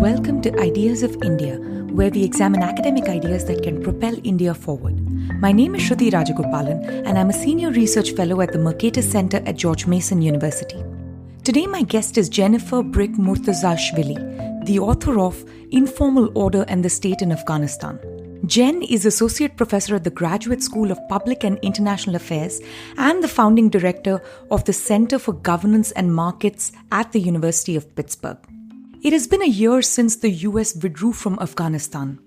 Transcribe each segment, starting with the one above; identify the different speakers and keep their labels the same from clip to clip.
Speaker 1: Welcome to Ideas of India, where we examine academic ideas that can propel India forward. My name is Shruti Rajagopalan, and I'm a senior research fellow at the Murtazashvili Center at George Mason University. Today, my guest is Jennifer Brick Murtazashvili, the author of Informal Order and the State in Afghanistan. Jen is Associate Professor at the Graduate School of Public and International Affairs and the founding director of the Center for Governance and Markets at the University of Pittsburgh. It has been a year since the US withdrew from Afghanistan,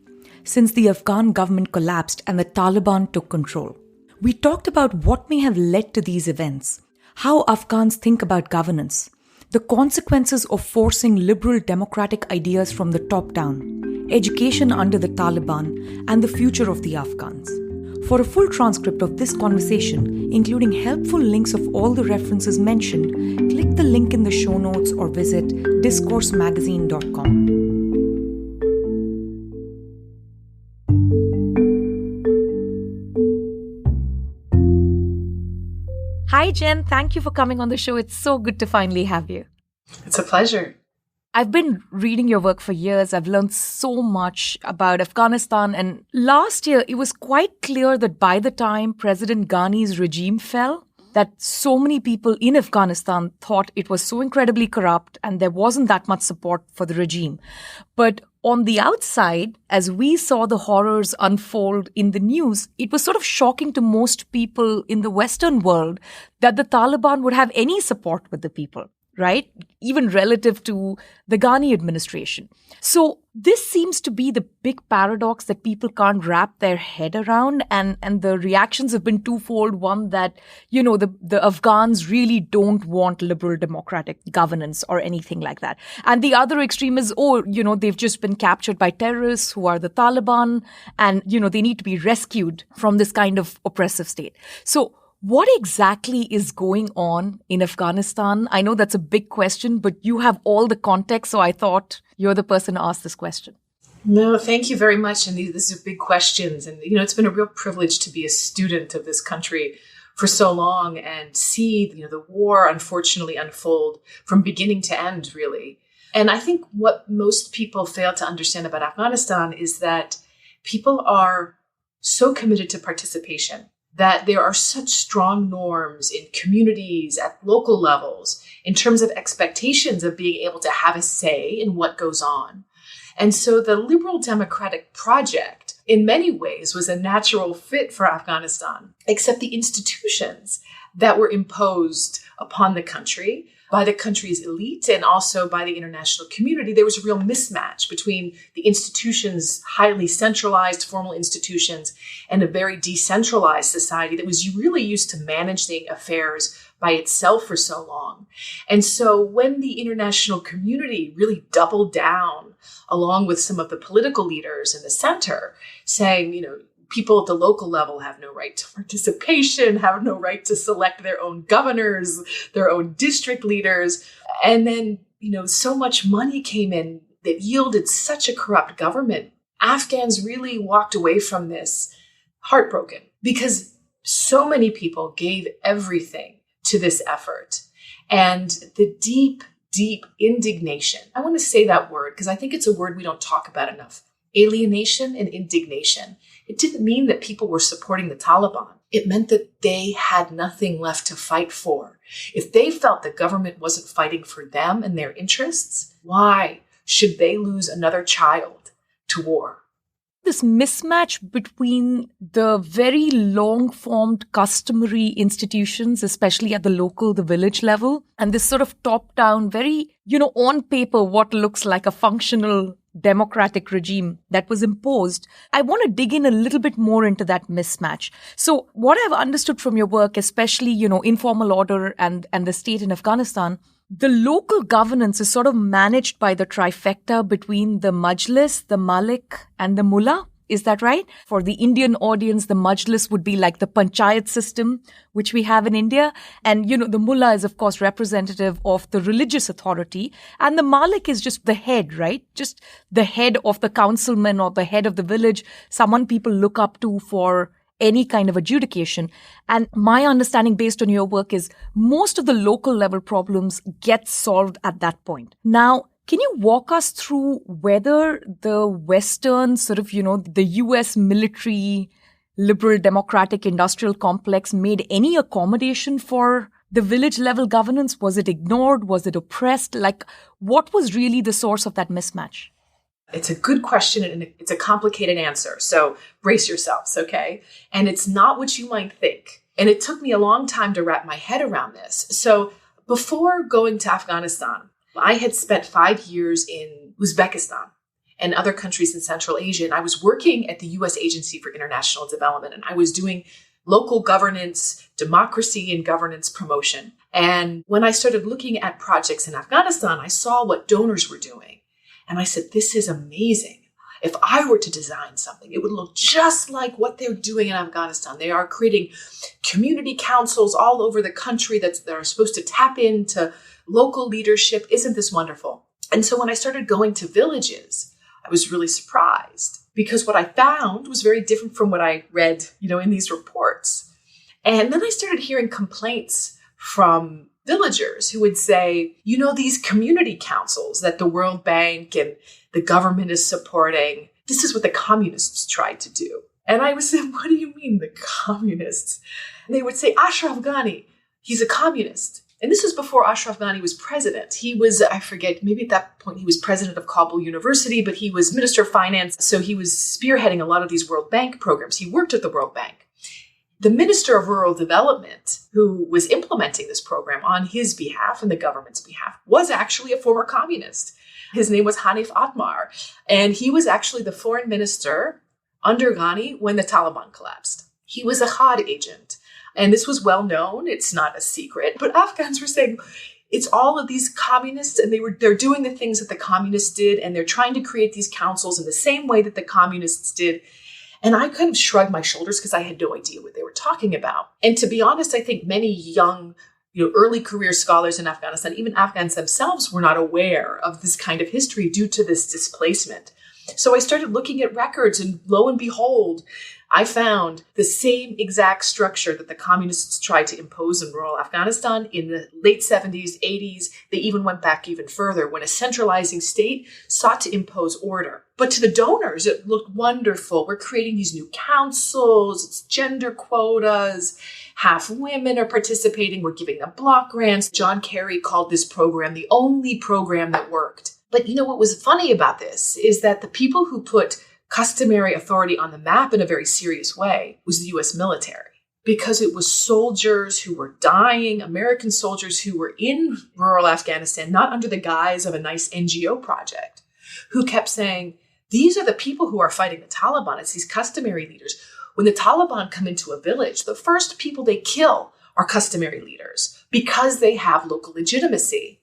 Speaker 1: since the Afghan government collapsed and the Taliban took control. We talked about what may have led to these events, how Afghans think about governance, the consequences of forcing liberal democratic ideas from the top down, education under the Taliban, and the future of the Afghans. For a full transcript of this conversation, including helpful links of all the references mentioned, click the link in the show notes or visit discoursemagazine.com. Hi, Jen. Thank you for coming on the show. It's so good to finally have you.
Speaker 2: It's a pleasure.
Speaker 1: I've been reading your work for years. I've learned so much about Afghanistan. And last year, it was quite clear that by the time President Ghani's regime fell, that so many people in Afghanistan thought it was so incredibly corrupt and there wasn't that much support for the regime. But on the outside, as we saw the horrors unfold in the news, it was sort of shocking to most people in the Western world that the Taliban would have any support with the people, right? Even relative to the Ghani administration. So this seems to be the big paradox that people can't wrap their head around. And the reactions have been twofold. One, that, the Afghans really don't want liberal democratic governance or anything like that. And the other extreme is, they've just been captured by terrorists who are the Taliban. And, they need to be rescued from this kind of oppressive state. So what exactly is going on in Afghanistan? I know that's a big question, but you have all the context, so I thought you're the person to ask this question.
Speaker 2: No, thank you very much. And these are big questions. And, it's been a real privilege to be a student of this country for so long and see, the war unfortunately unfold from beginning to end, really. And I think what most people fail to understand about Afghanistan is that people are so committed to participation, that there are such strong norms in communities at local levels in terms of expectations of being able to have a say in what goes on. And so the liberal democratic project, in many ways, was a natural fit for Afghanistan, except the institutions that were imposed upon the country by the country's elite and also by the international community. There was a real mismatch between the institutions, highly centralized formal institutions, and a very decentralized society that was really used to managing affairs by itself for so long. And so when the international community really doubled down, along with some of the political leaders in the center, saying, people at the local level have no right to participation, have no right to select their own governors, their own district leaders. And then, so much money came in that yielded such a corrupt government. Afghans really walked away from this heartbroken because so many people gave everything to this effort. And the deep, deep indignation, I want to say that word because I think it's a word we don't talk about enough. Alienation and indignation. It didn't mean that people were supporting the Taliban. It meant that they had nothing left to fight for. If they felt the government wasn't fighting for them and their interests, why should they lose another child to war?
Speaker 1: This mismatch between the very long-formed customary institutions, especially at the local, the village level, and this sort of top-down, very, on paper, what looks like a functional democratic regime that was imposed. I want to dig in a little bit more into that mismatch. So what I've understood from your work, especially, informal order and the state in Afghanistan, the local governance is sort of managed by the trifecta between the Majlis, the Malik, and the Mullah. Is that right? For the Indian audience, the Majlis would be like the panchayat system, which we have in India. And, the Mullah is, of course, representative of the religious authority. And the Malik is just the head, right? Just the head of the councilman or the head of the village, someone people look up to for any kind of adjudication. And my understanding based on your work is most of the local level problems get solved at that point. Now, Can you walk us through whether the Western the US military, liberal, democratic, industrial complex made any accommodation for the village level governance? Was it ignored? Was it oppressed? Like, what was really the source of that mismatch?
Speaker 2: It's a good question and it's a complicated answer. So brace yourselves, okay? And it's not what you might think. And it took me a long time to wrap my head around this. So before going to Afghanistan, I had spent 5 years in Uzbekistan and other countries in Central Asia. And I was working at the U.S. Agency for International Development. And I was doing local governance, democracy, and governance promotion. And when I started looking at projects in Afghanistan, I saw what donors were doing. And I said, this is amazing. If I were to design something, it would look just like what they're doing in Afghanistan. They are creating community councils all over the country that are supposed to tap into local leadership. Isn't this wonderful? And so when I started going to villages, I was really surprised because what I found was very different from what I read, in these reports. And then I started hearing complaints from villagers who would say, these community councils that the World Bank and the government is supporting, this is what the communists tried to do. And I was saying, what do you mean the communists? And they would say, Ashraf Ghani, he's a communist. And this was before Ashraf Ghani was president. He was, I forget, maybe at that point he was president of Kabul University, but he was Minister of Finance. So he was spearheading a lot of these World Bank programs. He worked at the World Bank. The Minister of Rural Development, who was implementing this program on his behalf and the government's behalf, was actually a former communist. His name was Hanif Atmar, and he was actually the foreign minister under Ghani when the Taliban collapsed. He was a Khad agent. And this was well known. It's not a secret. But Afghans were saying, it's all of these communists, and they're doing the things that the communists did, and they're trying to create these councils in the same way that the communists did. And I kind of shrugged my shoulders because I had no idea what they were talking about. And to be honest, I think many young, early career scholars in Afghanistan, even Afghans themselves, were not aware of this kind of history due to this displacement. So I started looking at records, and lo and behold, I found the same exact structure that the communists tried to impose in rural Afghanistan in the late 70s, 80s. They even went back even further when a centralizing state sought to impose order. But to the donors, it looked wonderful. We're creating these new councils, it's gender quotas, half women are participating, we're giving them block grants. John Kerry called this program the only program that worked. But what was funny about this is that the people who put customary authority on the map in a very serious way was the U.S. military, because it was soldiers who were dying, American soldiers who were in rural Afghanistan, not under the guise of a nice NGO project, who kept saying, these are the people who are fighting the Taliban. It's these customary leaders. When the Taliban come into a village, the first people they kill are customary leaders because they have local legitimacy.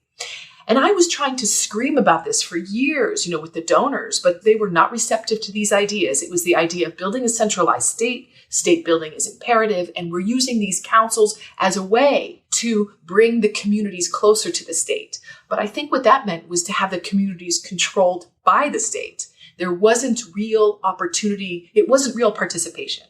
Speaker 2: And I was trying to scream about this for years, with the donors, but they were not receptive to these ideas. It was the idea of building a centralized state. State building is imperative, and we're using these councils as a way to bring the communities closer to the state. But I think what that meant was to have the communities controlled by the state. There wasn't real opportunity. It wasn't real participation.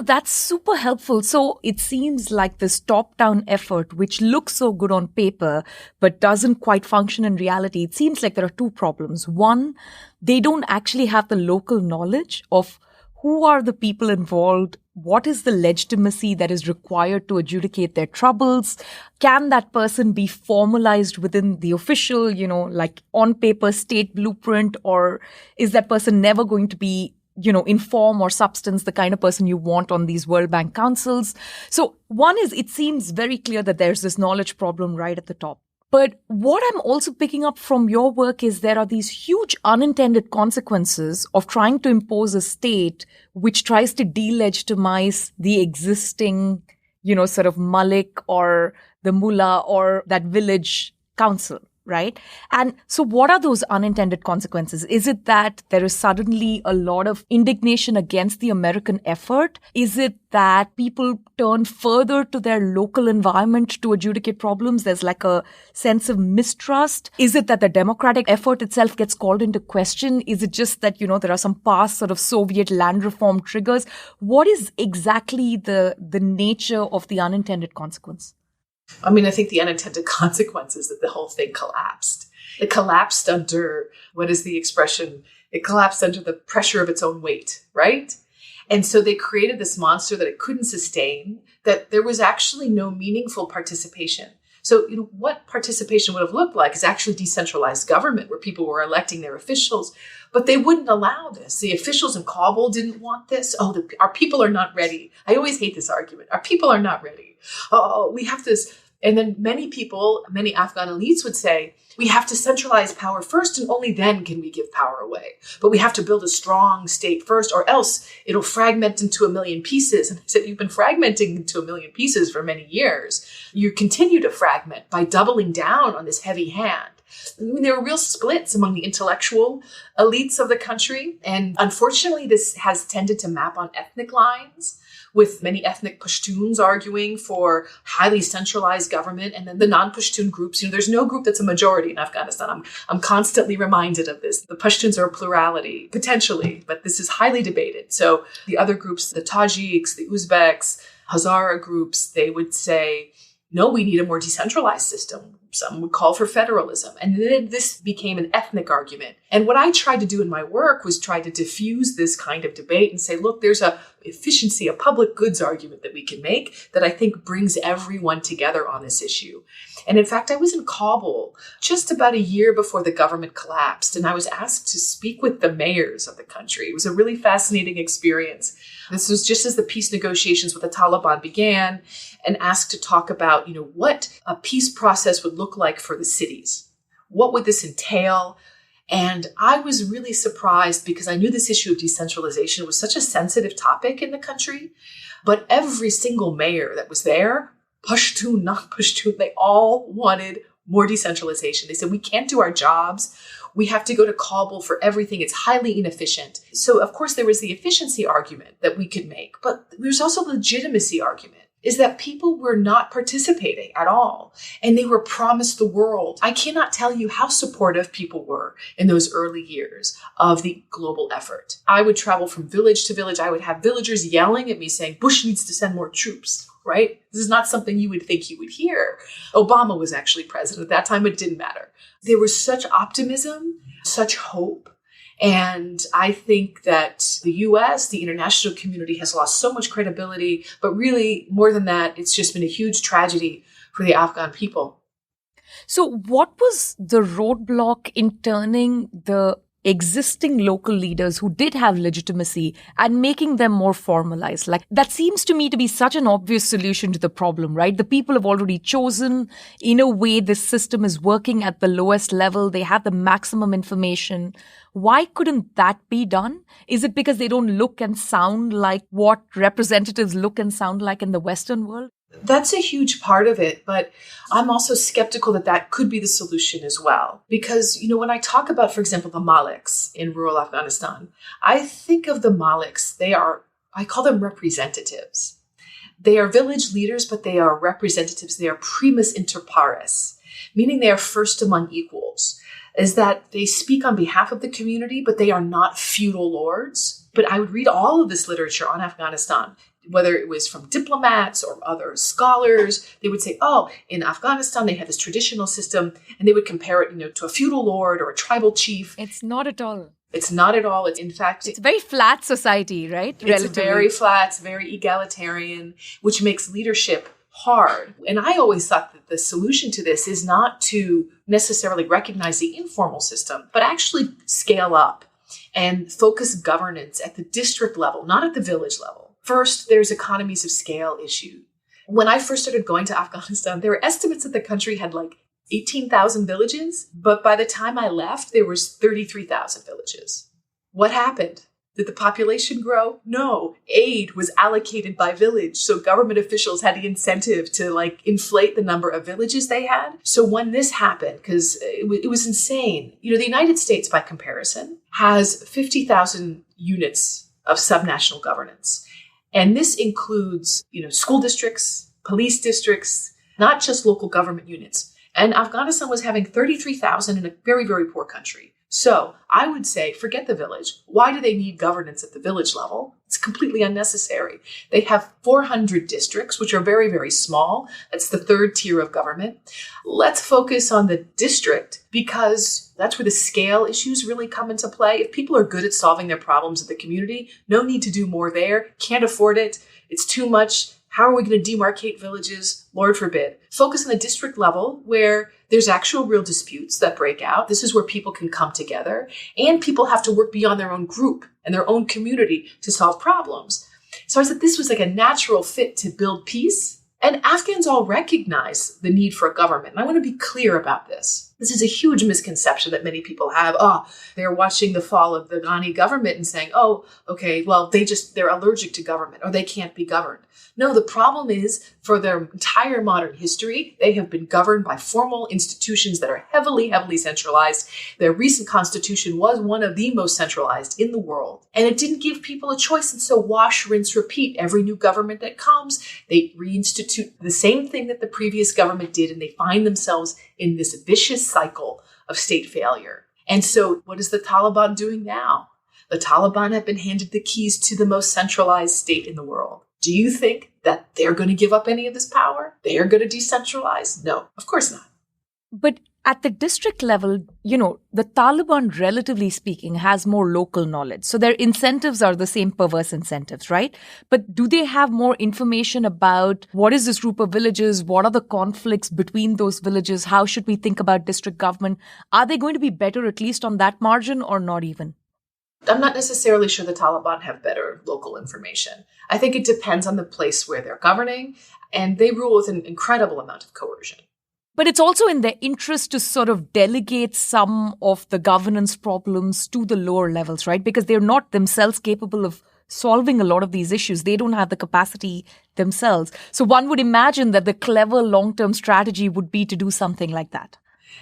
Speaker 1: That's super helpful. So it seems like this top-down effort, which looks so good on paper, but doesn't quite function in reality. It seems like there are two problems. One, they don't actually have the local knowledge of who are the people involved, what is the legitimacy that is required to adjudicate their troubles. Can that person be formalized within the official, like on paper state blueprint, or is that person never going to be in form or substance, the kind of person you want on these World Bank councils? So one is, it seems very clear that there's this knowledge problem right at the top. But what I'm also picking up from your work is there are these huge unintended consequences of trying to impose a state which tries to delegitimize the existing, Malik or the mullah or that village council. Right? And so what are those unintended consequences? Is it that there is suddenly a lot of indignation against the American effort? Is it that people turn further to their local environment to adjudicate problems? There's like a sense of mistrust. Is it that the democratic effort itself gets called into question? Is it just that, there are some past sort of Soviet land reform triggers? What is exactly the nature of the unintended consequence?
Speaker 2: I think the unintended consequence is that the whole thing collapsed. It collapsed under, what is the expression? It collapsed under the pressure of its own weight, right? And so they created this monster that it couldn't sustain, that there was actually no meaningful participation. So, what participation would have looked like is actually decentralized government where people were electing their officials, but they wouldn't allow this. The officials in Kabul didn't want this. Our people are not ready. I always hate this argument. Our people are not ready. We have this. And then many Afghan elites would say, we have to centralize power first, and only then can we give power away. But we have to build a strong state first, or else it'll fragment into a million pieces. And I said, you've been fragmenting into a million pieces for many years. You continue to fragment by doubling down on this heavy hand. I mean, there were real splits among the intellectual elites of the country. And unfortunately, this has tended to map on ethnic lines, with many ethnic Pashtuns arguing for highly centralized government, and then the non-Pashtun groups. There's no group that's a majority in Afghanistan. I'm constantly reminded of this. The Pashtuns are a plurality, potentially, but this is highly debated. So the other groups, the Tajiks, the Uzbeks, Hazara groups, they would say, no, we need a more decentralized system. Some would call for federalism. And then this became an ethnic argument. And what I tried to do in my work was try to diffuse this kind of debate and say, look, there's a efficiency, a public goods argument that we can make that I think brings everyone together on this issue. And in fact, I was in Kabul just about a year before the government collapsed, and I was asked to speak with the mayors of the country. It was a really fascinating experience. This was just as the peace negotiations with the Taliban began, and asked to talk about, what a peace process would look like for the cities. What would this entail? And I was really surprised because I knew this issue of decentralization was such a sensitive topic in the country. But every single mayor that was there, Pashtun, not Pashtun, they all wanted more decentralization. They said, we can't do our jobs. We have to go to Kabul for everything. It's highly inefficient. So, of course, there was the efficiency argument that we could make, but there's also the legitimacy argument, is that people were not participating at all, and they were promised the world. I cannot tell you how supportive people were in those early years of the global effort. I would travel from village to village. I would have villagers yelling at me saying, Bush needs to send more troops, right? This is not something you would think you would hear. Obama was actually president at that time. It didn't matter. There was such optimism, such hope. And I think that the U.S., the international community, has lost so much credibility. But really, more than that, it's just been a huge tragedy for the Afghan people.
Speaker 1: So what was the roadblock in turning the existing local leaders who did have legitimacy and making them more formalized? Like, that seems to me to be such an obvious solution to the problem, right? The people have already chosen. In a way, this system is working at the lowest level. They have the maximum information. Why couldn't that be done? Is it because they don't look and sound like what representatives look and sound like in the Western world?
Speaker 2: That's a huge part of it, but I'm also skeptical that that could be the solution as well. Because, when I talk about, for example, the Maliks in rural Afghanistan, I think of the Maliks, I call them representatives. They are village leaders, but they are representatives. They are primus inter pares, meaning they are first among equals, is that they speak on behalf of the community, but they are not feudal lords. But I would read all of this literature on Afghanistan, whether it was from diplomats or other scholars. They would say, in Afghanistan, they have this traditional system, and they would compare it, to a feudal lord or a tribal chief.
Speaker 1: It's not at all.
Speaker 2: It's not at all. It's, in fact,
Speaker 1: it's a very flat society, right?
Speaker 2: It's relatively very flat. It's very egalitarian, which makes leadership hard. And I always thought that the solution to this is not to necessarily recognize the informal system, but actually scale up and focus governance at the district level, not at the village level. First, there's economies of scale issue. When I first started going to Afghanistan, there were estimates that the country had 18,000 villages, but by the time I left, there was 33,000 villages. What happened? Did the population grow? No. Aid was allocated by village, so government officials had the incentive to inflate the number of villages they had. So when this happened, because it was insane, the United States, by comparison, has 50,000 units of subnational governance. And this includes, school districts, police districts, not just local government units. And Afghanistan was having 33,000 in a very, very poor country. So I would say, forget the village. Why do they need governance at the village level? It's completely unnecessary. They have 400 districts, which are very, very small. That's the third tier of government. Let's focus on the district because that's where the scale issues really come into play. If people are good at solving their problems in the community, no need to do more there. Can't afford it. It's too much. How are we going to demarcate villages? Lord forbid. Focus on the district level where there's actual real disputes that break out. This is where people can come together and people have to work beyond their own group and their own community to solve problems. So I said this was like a natural fit to build peace. And Afghans all recognize the need for a government. And I want to be clear about this. This is a huge misconception that many people have. They're watching the fall of the Ghani government and saying, okay, well, they're allergic to government or they can't be governed. No, the problem is for their entire modern history, they have been governed by formal institutions that are heavily, heavily centralized. Their recent constitution was one of the most centralized in the world. And it didn't give people a choice. And so wash, rinse, repeat. Every new government that comes, they reinstitute the same thing that the previous government did. And they find themselves in this vicious cycle of state failure. And so what is the Taliban doing now? The Taliban have been handed the keys to the most centralized state in the world. Do you think that they're going to give up any of this power? They are going to decentralize? No, of course not.
Speaker 1: But at the district level, the Taliban, relatively speaking, has more local knowledge. So their incentives are the same perverse incentives, right? But do they have more information about what is this group of villages? What are the conflicts between those villages? How should we think about district government? Are they going to be better, at least on that margin, or not even?
Speaker 2: I'm not necessarily sure the Taliban have better local information. I think it depends on the place where they're governing, and they rule with an incredible amount of coercion.
Speaker 1: But it's also in their interest to sort of delegate some of the governance problems to the lower levels, right? Because they're not themselves capable of solving a lot of these issues. They don't have the capacity themselves. So one would imagine that the clever long-term strategy would be to do something like that.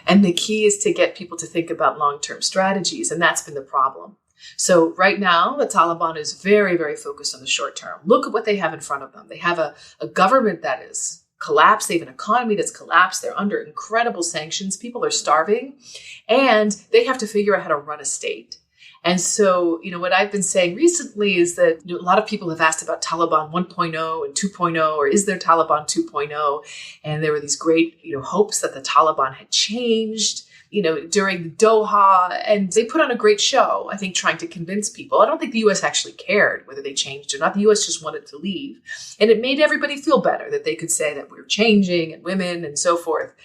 Speaker 2: And the key is to get people to think about long-term strategies, and that's been the problem. So right now, the Taliban is very, very focused on the short term. Look at what they have in front of them. They have a government that is collapsed. They have an economy that's collapsed. They're under incredible sanctions. People are starving. And they have to figure out how to run a state. And so, what I've been saying recently is that a lot of people have asked about Taliban 1.0 and 2.0, or is there Taliban 2.0? And there were these great, hopes that the Taliban had changed, during the Doha, and they put on a great show, I think, trying to convince people. I don't think the U.S. actually cared whether they changed or not. The U.S. just wanted to leave. And it made everybody feel better that they could say that we're changing and women and so forth.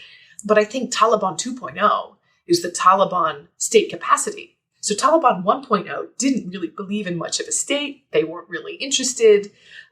Speaker 2: But I think Taliban 2.0 is the Taliban state capacity. So Taliban 1.0 didn't really believe in much of a state. They weren't really interested.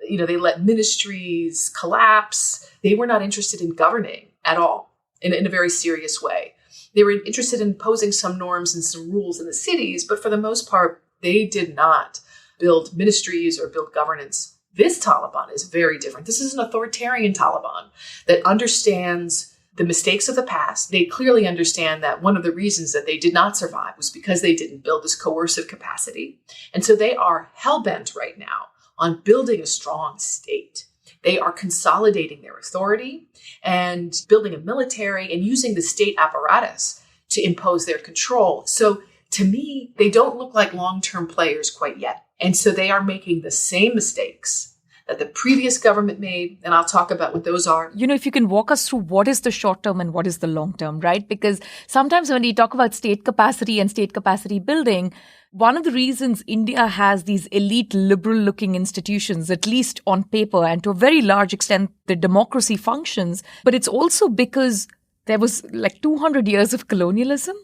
Speaker 2: They let ministries collapse. They were not interested in governing at all in a very serious way. They were interested in imposing some norms and some rules in the cities, but for the most part, they did not build ministries or build governance. This Taliban is very different. This is an authoritarian Taliban that understands the mistakes of the past. They clearly understand that one of the reasons that they did not survive was because they didn't build this coercive capacity. And so they are hell-bent right now on building a strong state. They are consolidating their authority and building a military and using the state apparatus to impose their control. So to me, they don't look like long-term players quite yet. And so they are making the same mistakes that the previous government made. And I'll talk about what those are.
Speaker 1: If you can walk us through what is the short term and what is the long term, right? Because sometimes when we talk about state capacity and state capacity building, one of the reasons India has these elite liberal looking institutions, at least on paper, and to a very large extent, the democracy functions, but it's also because there was like 200 years of colonialism.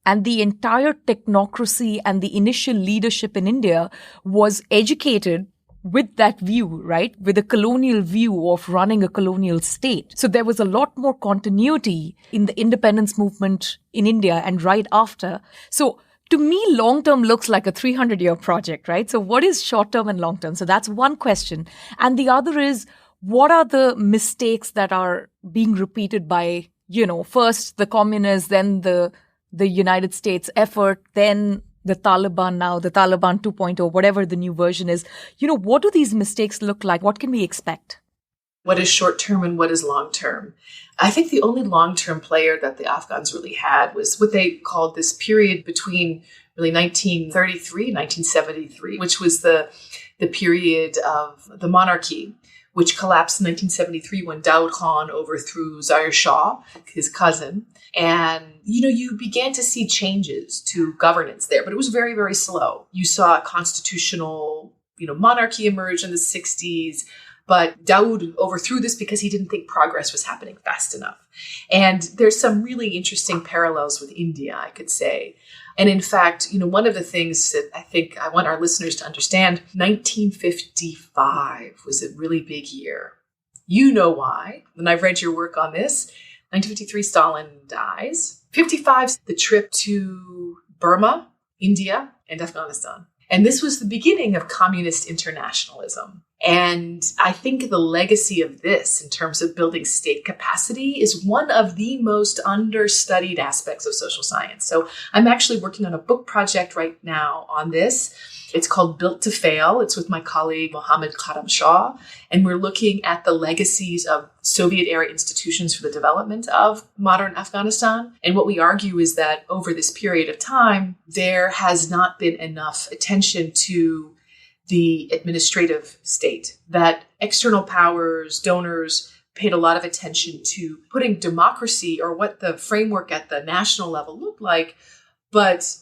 Speaker 1: And the entire technocracy and the initial leadership in India was educated with that view, right? With a colonial view of running a colonial state. So there was a lot more continuity in the independence movement in India and right after. So to me, long-term looks like a 300-year project, right? So what is short-term and long-term? So that's one question. And the other is, what are the mistakes that are being repeated by, first the communists, then the United States effort, then the Taliban now, the Taliban 2.0, whatever the new version is. What do these mistakes look like? What can we expect?
Speaker 2: what is short-term and what is long-term. I think the only long-term player that the Afghans really had was what they called this period between really 1933 and 1973, which was the period of the monarchy, which collapsed in 1973 when Daoud Khan overthrew Zahir Shah, his cousin. And, you began to see changes to governance there, but it was very, very slow. You saw a constitutional, monarchy emerge in the 60s. But Daoud overthrew this because he didn't think progress was happening fast enough. And there's some really interesting parallels with India, I could say. And in fact, one of the things that I think I want our listeners to understand, 1955 was a really big year. You know why. When I've read your work on this, 1953, Stalin dies. 55, the trip to Burma, India, and Afghanistan. And this was the beginning of communist internationalism. And I think the legacy of this in terms of building state capacity is one of the most understudied aspects of social science. So I'm actually working on a book project right now on this. It's called Built to Fail. It's with my colleague, Mohammad Karam-Shah. And we're looking at the legacies of Soviet-era institutions for the development of modern Afghanistan. And what we argue is that over this period of time, there has not been enough attention to the administrative state, that external powers, donors paid a lot of attention to putting democracy or what the framework at the national level looked like, but,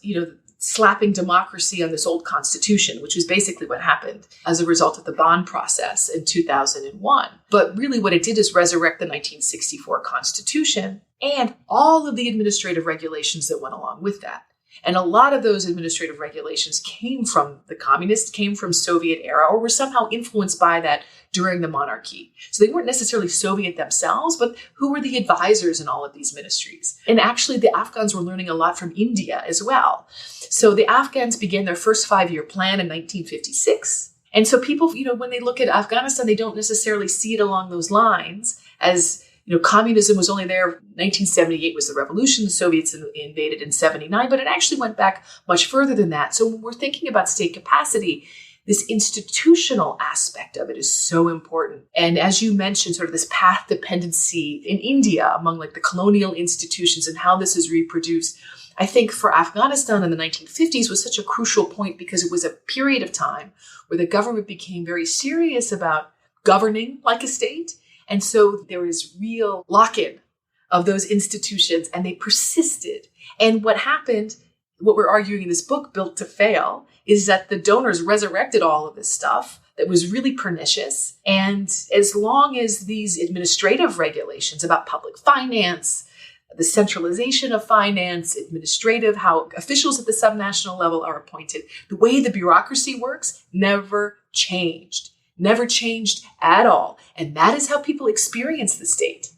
Speaker 2: slapping democracy on this old constitution, which is basically what happened as a result of the Bonn process in 2001. But really what it did is resurrect the 1964 constitution and all of the administrative regulations that went along with that. And a lot of those administrative regulations came from the communists, came from Soviet era, or were somehow influenced by that during the monarchy. So they weren't necessarily Soviet themselves, but who were the advisors in all of these ministries? And actually, the Afghans were learning a lot from India as well. So the Afghans began their first 5-year plan in 1956. And so people, when they look at Afghanistan, they don't necessarily see it along those lines as communism was only there. 1978 was the revolution. The Soviets invaded in 79, but it actually went back much further than that. So when we're thinking about state capacity, this institutional aspect of it is so important. And as you mentioned, sort of this path dependency in India among the colonial institutions and how this is reproduced, I think for Afghanistan in the 1950s was such a crucial point because it was a period of time where the government became very serious about governing like a state. And so there was real lock-in of those institutions and they persisted. And what happened, what we're arguing in this book, Built to Fail, is that the donors resurrected all of this stuff that was really pernicious. And as long as these administrative regulations about public finance, the centralization of finance, administrative, how officials at the subnational level are appointed, the way the bureaucracy works never changed. Never changed at all. And that is how people experience the state.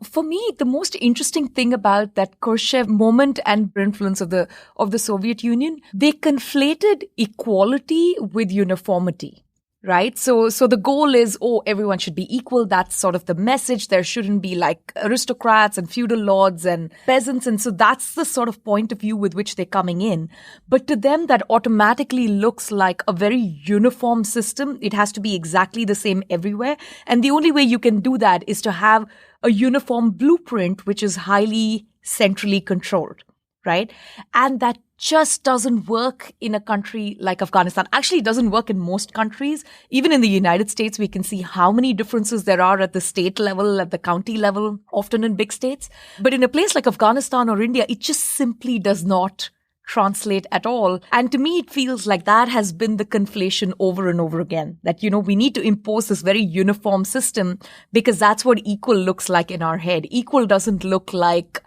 Speaker 1: For me, the most interesting thing about that Khrushchev moment and influence of the Soviet Union, they conflated equality with uniformity, right? So the goal is, everyone should be equal. That's sort of the message. There shouldn't be aristocrats and feudal lords and peasants. And so that's the sort of point of view with which they're coming in. But to them, that automatically looks like a very uniform system. It has to be exactly the same everywhere. And the only way you can do that is to have a uniform blueprint, which is highly centrally controlled, right? And that just doesn't work in a country like Afghanistan. Actually, it doesn't work in most countries. Even in the United States, we can see how many differences there are at the state level, at the county level, often in big states. But in a place like Afghanistan or India, it just simply does not translate at all. And to me, it feels like that has been the conflation over and over again, that, we need to impose this very uniform system because that's what equal looks like in our head. Equal doesn't look like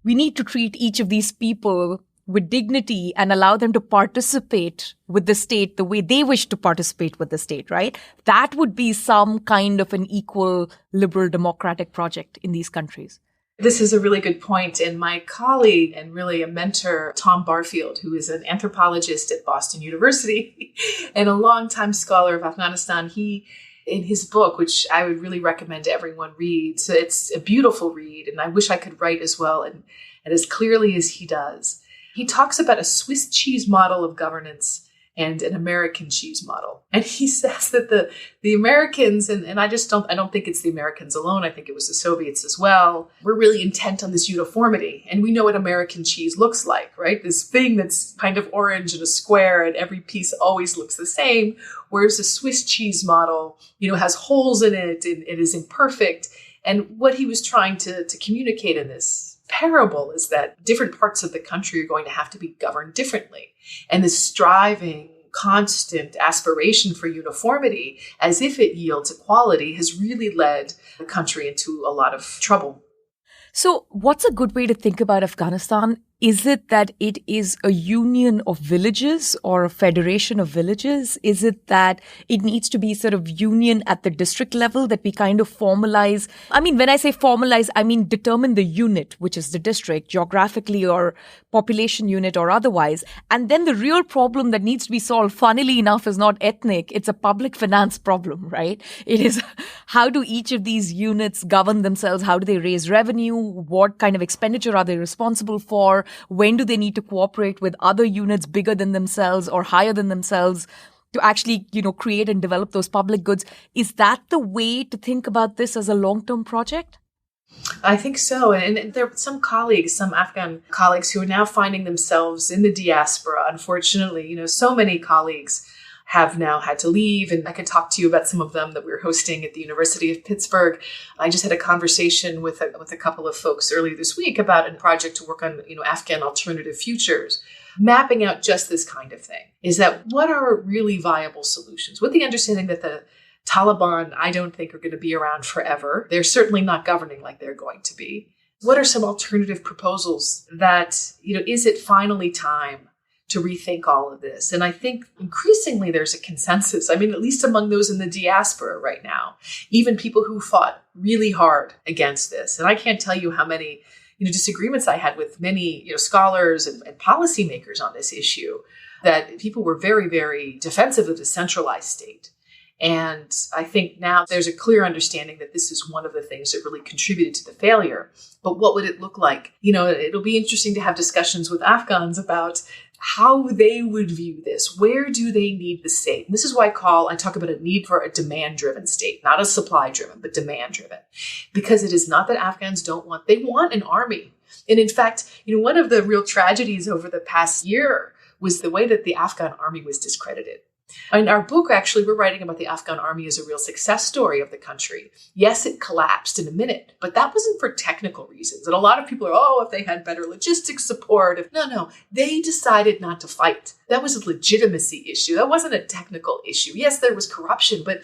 Speaker 1: we need to treat each of these people with dignity and allow them to participate with the state the way they wish to participate with the state, right? That would be some kind of an equal liberal democratic project in these countries.
Speaker 2: This is a really good point. And my colleague and really a mentor, Tom Barfield, who is an anthropologist at Boston University and a longtime scholar of Afghanistan, he, in his book, which I would really recommend everyone read, so it's a beautiful read, and I wish I could write as well and as clearly as he does. He talks about a Swiss cheese model of governance and an American cheese model. And he says that the Americans, and I don't think it's the Americans alone, I think it was the Soviets as well, were really intent on this uniformity. And we know what American cheese looks like, right? This thing that's kind of orange and a square and every piece always looks the same. Whereas the Swiss cheese model, has holes in it and it is imperfect. And what he was trying to communicate in this parable is that different parts of the country are going to have to be governed differently. And this striving, constant aspiration for uniformity, as if it yields equality, has really led the country into a lot of trouble.
Speaker 1: So what's a good way to think about Afghanistan? Is it that it is a union of villages or a federation of villages? Is it that it needs to be sort of union at the district level, that we kind of formalize? I mean, when I say formalize, I mean determine the unit, which is the district, geographically or population unit or otherwise. And then the real problem that needs to be solved, funnily enough, is not ethnic. It's a public finance problem, right? It is how do each of these units govern themselves? How do they raise revenue? What kind of expenditure are they responsible for? When do they need to cooperate with other units bigger than themselves or higher than themselves to actually, create and develop those public goods? Is that the way to think about this as a long-term project?
Speaker 2: I think so. And there are some Afghan colleagues who are now finding themselves in the diaspora. Unfortunately, so many colleagues have now had to leave. And I can talk to you about some of them that we're hosting at the University of Pittsburgh. I just had a conversation with a couple of folks earlier this week about a project to work on, Afghan alternative futures, mapping out just this kind of thing. Is that what are really viable solutions? With the understanding that the Taliban, I don't think, are going to be around forever. They're certainly not governing like they're going to be. What are some alternative proposals that, is it finally time to rethink all of this? And I think increasingly there's a consensus. I mean, at least among those in the diaspora right now, even people who fought really hard against this. And I can't tell you how many, disagreements I had with many, scholars and policymakers on this issue, that people were very, very defensive of the centralized state. And I think now there's a clear understanding that this is one of the things that really contributed to the failure. But what would it look like? It'll be interesting to have discussions with Afghans about how they would view this. Where do they need the state? And this is why I talk about a need for a demand-driven state, not a supply-driven, but demand-driven. Because it is not that Afghans they want an army. And in fact, one of the real tragedies over the past year was the way that the Afghan army was discredited. In our book, actually, we're writing about the Afghan army as a real success story of the country. Yes, it collapsed in a minute, but that wasn't for technical reasons. And a lot of people are, if they had better logistics support. No, they decided not to fight. That was a legitimacy issue. That wasn't a technical issue. Yes, there was corruption, but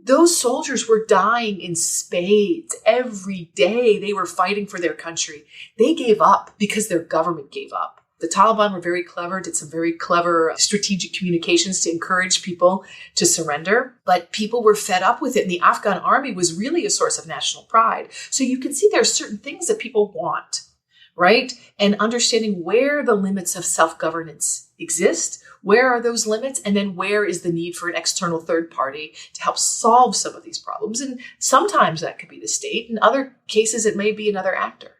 Speaker 2: those soldiers were dying in spades every day. They were fighting for their country. They gave up because their government gave up. The Taliban were very clever, did some very clever strategic communications to encourage people to surrender. But people were fed up with it. And the Afghan army was really a source of national pride. So you can see there are certain things that people want, right? And understanding where the limits of self-governance exist, where are those limits? And then where is the need for an external third party to help solve some of these problems? And sometimes that could be the state. In other cases, it may be another actor.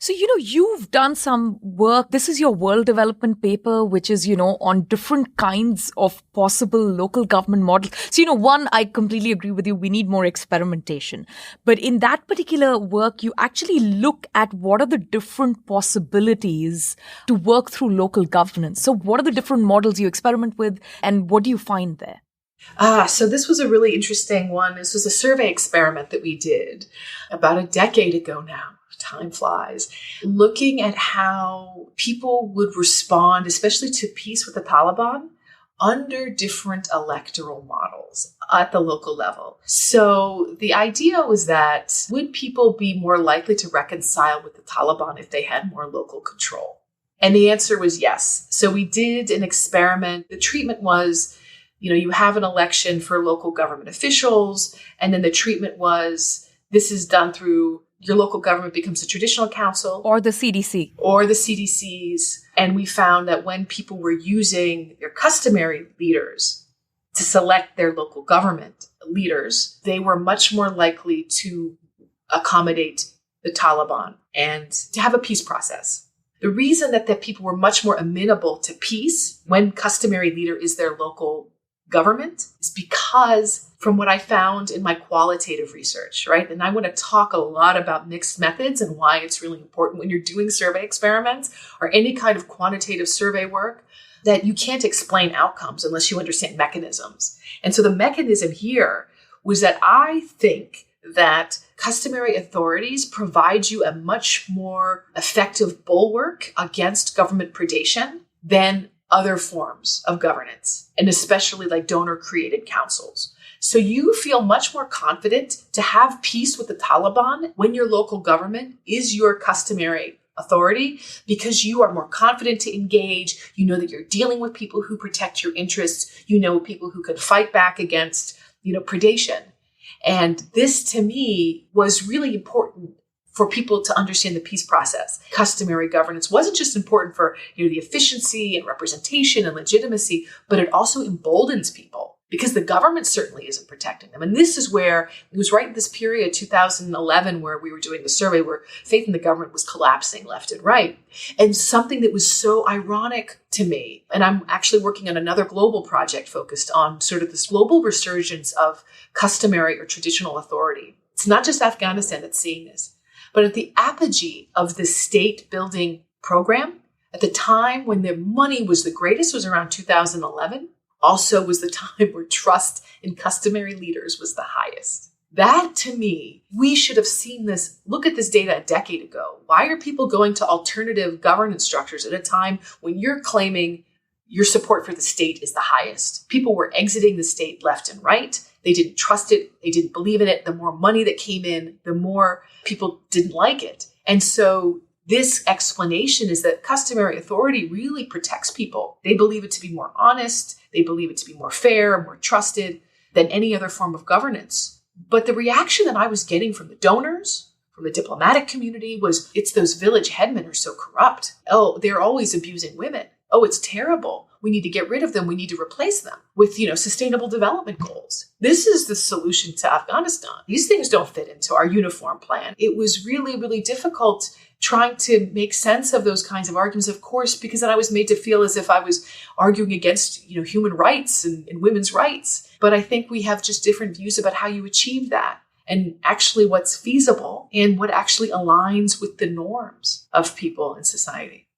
Speaker 1: So, you've done some work. This is your world development paper, which is, on different kinds of possible local government models. So, one, I completely agree with you. We need more experimentation. But in that particular work, you actually look at what are the different possibilities to work through local governance. So what are the different models you experiment with and what do you find there?
Speaker 2: So this was a really interesting one. This was a survey experiment that we did about a decade ago now. Time flies. Looking at how people would respond, especially to peace with the Taliban, under different electoral models at the local level. So the idea was that would people be more likely to reconcile with the Taliban if they had more local control? And the answer was yes. So we did an experiment. The treatment was, you have an election for local government officials, and then the treatment was this is done through your local government becomes a traditional council.
Speaker 1: Or the CDC.
Speaker 2: Or the CDCs. And we found that when people were using their customary leaders to select their local government leaders, they were much more likely to accommodate the Taliban and to have a peace process. The reason that people were much more amenable to peace when customary leader is their local government is because from what I found in my qualitative research, right? And I want to talk a lot about mixed methods and why it's really important when you're doing survey experiments or any kind of quantitative survey work, that you can't explain outcomes unless you understand mechanisms. And so the mechanism here was that I think that customary authorities provide you a much more effective bulwark against government predation than other forms of governance, and especially like donor-created councils. So you feel much more confident to have peace with the Taliban when your local government is your customary authority, because you are more confident to engage. You know that you're dealing with people who protect your interests. You know people who could fight back against, predation. And this, to me, was really important for people to understand the peace process. Customary governance wasn't just important for the efficiency and representation and legitimacy, but it also emboldens people because the government certainly isn't protecting them. And this is where it was right in this period, 2011, where we were doing the survey where faith in the government was collapsing left and right. And something that was so ironic to me, and I'm actually working on another global project focused on sort of this global resurgence of customary or traditional authority. It's not just Afghanistan that's seeing this. But at the apogee of the state building program, at the time when the money was the greatest, was around 2011, also was the time where trust in customary leaders was the highest. That, to me, we should have seen this. Look at this data a decade ago. Why are people going to alternative governance structures at a time when you're claiming your support for the state is the highest? People were exiting the state left and right. They didn't trust it. They didn't believe in it. The more money that came in, the more people didn't like it. And so this explanation is that customary authority really protects people. They believe it to be more honest. They believe it to be more fair, more trusted than any other form of governance. But the reaction that I was getting from the donors, from the diplomatic community, was it's those village headmen are so corrupt. Oh, they're always abusing women. Oh, it's terrible. We need to get rid of them. We need to replace them with, sustainable development goals. This is the solution to Afghanistan. These things don't fit into our uniform plan. It was really, really difficult trying to make sense of those kinds of arguments, of course, because then I was made to feel as if I was arguing against, human rights and women's rights. But I think we have just different views about how you achieve that and actually what's feasible and what actually aligns with the norms of people in society.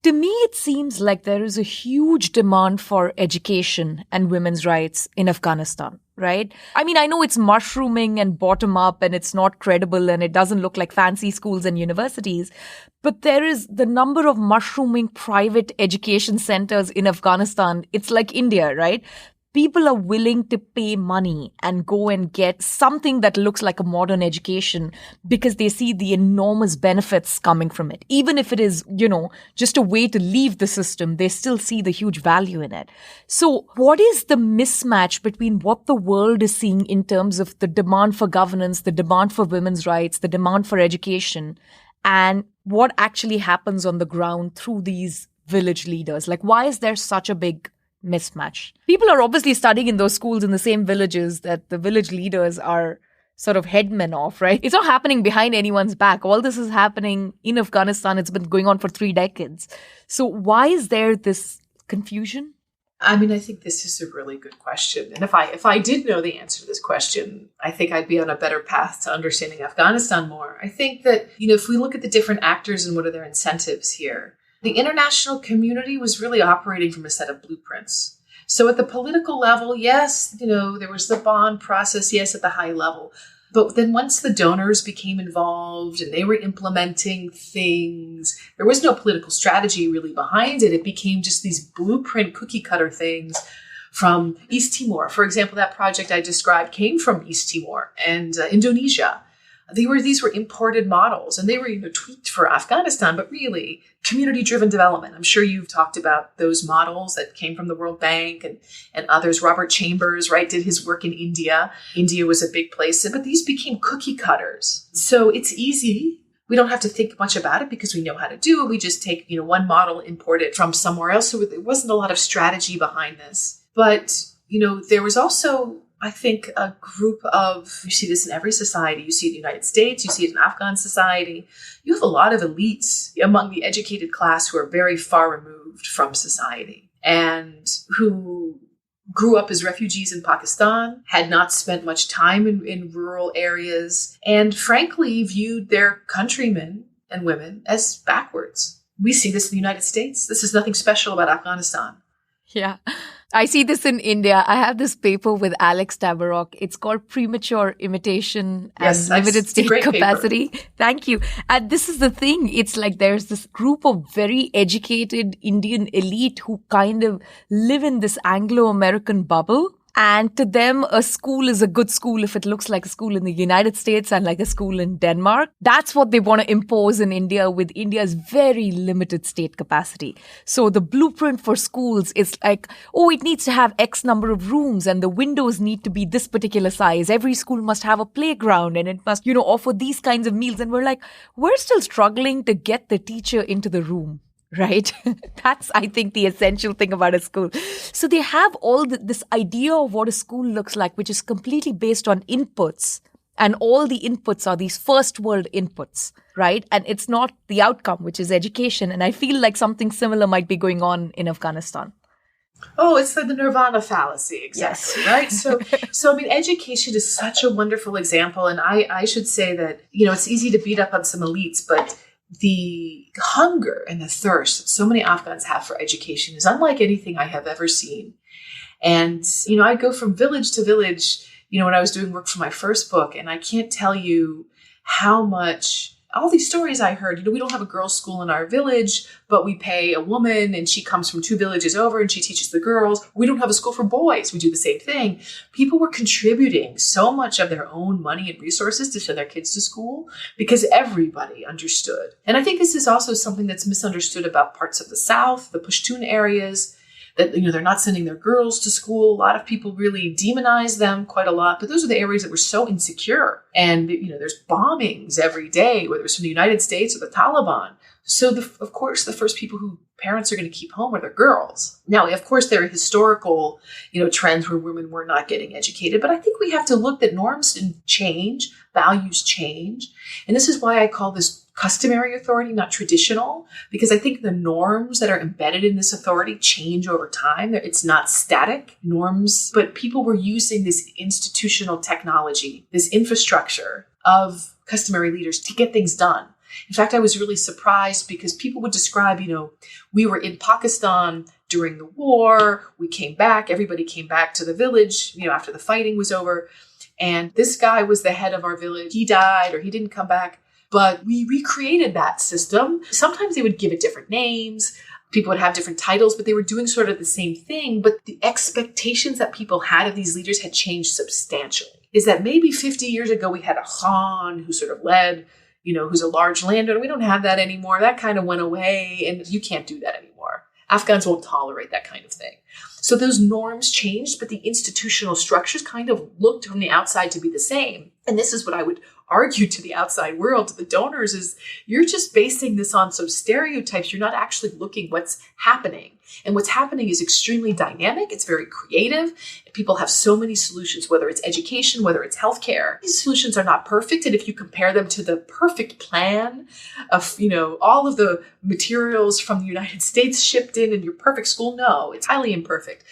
Speaker 1: To me, it seems like there is a huge demand for education and women's rights in Afghanistan, right? I mean, I know it's mushrooming and bottom up and it's not credible and it doesn't look like fancy schools and universities, but there is the number of mushrooming private education centers in Afghanistan. It's like India, right? People are willing to pay money and go and get something that looks like a modern education because they see the enormous benefits coming from it. Even if it is, just a way to leave the system, they still see the huge value in it. So what is the mismatch between what the world is seeing in terms of the demand for governance, the demand for women's rights, the demand for education, and what actually happens on the ground through these village leaders? Like, why is there such a big mismatch? People are obviously studying in those schools in the same villages that the village leaders are sort of headmen of, right? It's not happening behind anyone's back. All this is happening in Afghanistan. It's been going on for 3 decades. So why is there this confusion?
Speaker 2: I mean, I think this is a really good question. And if I did know the answer to this question, I think I'd be on a better path to understanding Afghanistan more. I think that, if we look at the different actors and what are their incentives here, the international community was really operating from a set of blueprints. So at the political level, yes, there was the bond process, yes, at the high level. But then once the donors became involved and they were implementing things, there was no political strategy really behind it. It became just these blueprint cookie cutter things from East Timor. For example, that project I described came from East Timor and Indonesia. These were imported models and they were tweaked for Afghanistan, but really community-driven development. I'm sure you've talked about those models that came from the World Bank and others. Robert Chambers, right, did his work in India. India was a big place, but these became cookie cutters. So it's easy. We don't have to think much about it because we know how to do it. We just take, one model, import it from somewhere else. So there wasn't a lot of strategy behind this. But, there was also I think a group of, you see this in every society. You see it in the United States, you see it in Afghan society. You have a lot of elites among the educated class who are very far removed from society and who grew up as refugees in Pakistan, had not spent much time in rural areas, and frankly viewed their countrymen and women as backwards. We see this in the United States. This is nothing special about Afghanistan.
Speaker 1: Yeah. I see this in India. I have this paper with Alex Tabarrok. It's called Premature Imitation and Limited State Capacity. Paper. Thank you. And this is the thing. It's like there's this group of very educated Indian elite who kind of live in this Anglo-American bubble. And to them, a school is a good school if it looks like a school in the United States and like a school in Denmark. That's what they want to impose in India with India's very limited state capacity. So the blueprint for schools is like, oh, it needs to have X number of rooms and the windows need to be this particular size. Every school must have a playground and it must, offer these kinds of meals. And we're like, we're still struggling to get the teacher into the room. Right? That's, I think, the essential thing about a school. So they have all this idea of what a school looks like, which is completely based on inputs. And all the inputs are these first world inputs, right? And it's not the outcome, which is education. And I feel like something similar might be going on in Afghanistan.
Speaker 2: Oh, it's the nirvana fallacy, exactly, yes. Right? So I mean, education is such a wonderful example. And I should say that, it's easy to beat up on some elites, but the hunger and the thirst that so many Afghans have for education is unlike anything I have ever seen. And, I'd go from village to village, when I was doing work for my first book, and I can't tell you how much, all these stories I heard, we don't have a girls' school in our village, but we pay a woman and she comes from 2 villages over and she teaches the girls. We don't have a school for boys. We do the same thing. People were contributing so much of their own money and resources to send their kids to school because everybody understood. And I think this is also something that's misunderstood about parts of the South, the Pashtun areas, that, they're not sending their girls to school. A lot of people really demonize them quite a lot, but those are the areas that were so insecure. And, there's bombings every day, whether it's from the United States or the Taliban. So, of course, the first people who parents are going to keep home are their girls. Now, of course, there are historical, trends where women were not getting educated, but I think we have to look that norms change, values change. And this is why I call this customary authority, not traditional, because I think the norms that are embedded in this authority change over time. It's not static norms, but people were using this institutional technology, this infrastructure of customary leaders to get things done. In fact, I was really surprised because people would describe, we were in Pakistan during the war, we came back, everybody came back to the village, after the fighting was over. And this guy was the head of our village. He died or he didn't come back. But we recreated that system. Sometimes they would give it different names. People would have different titles, but they were doing sort of the same thing. But the expectations that people had of these leaders had changed substantially. Is that maybe 50 years ago, we had a Khan who sort of led, who's a large landowner. We don't have that anymore. That kind of went away, and you can't do that anymore. Afghans won't tolerate that kind of thing. So those norms changed, but the institutional structures kind of looked from the outside to be the same. And this is what I would argue to the outside world, to the donors, is you're just basing this on some stereotypes. You're not actually looking what's happening. And what's happening is extremely dynamic. It's very creative. People have so many solutions, whether it's education, whether it's healthcare. These solutions are not perfect. And if you compare them to the perfect plan of, all of the materials from the United States shipped in your perfect school, no, it's highly imperfect.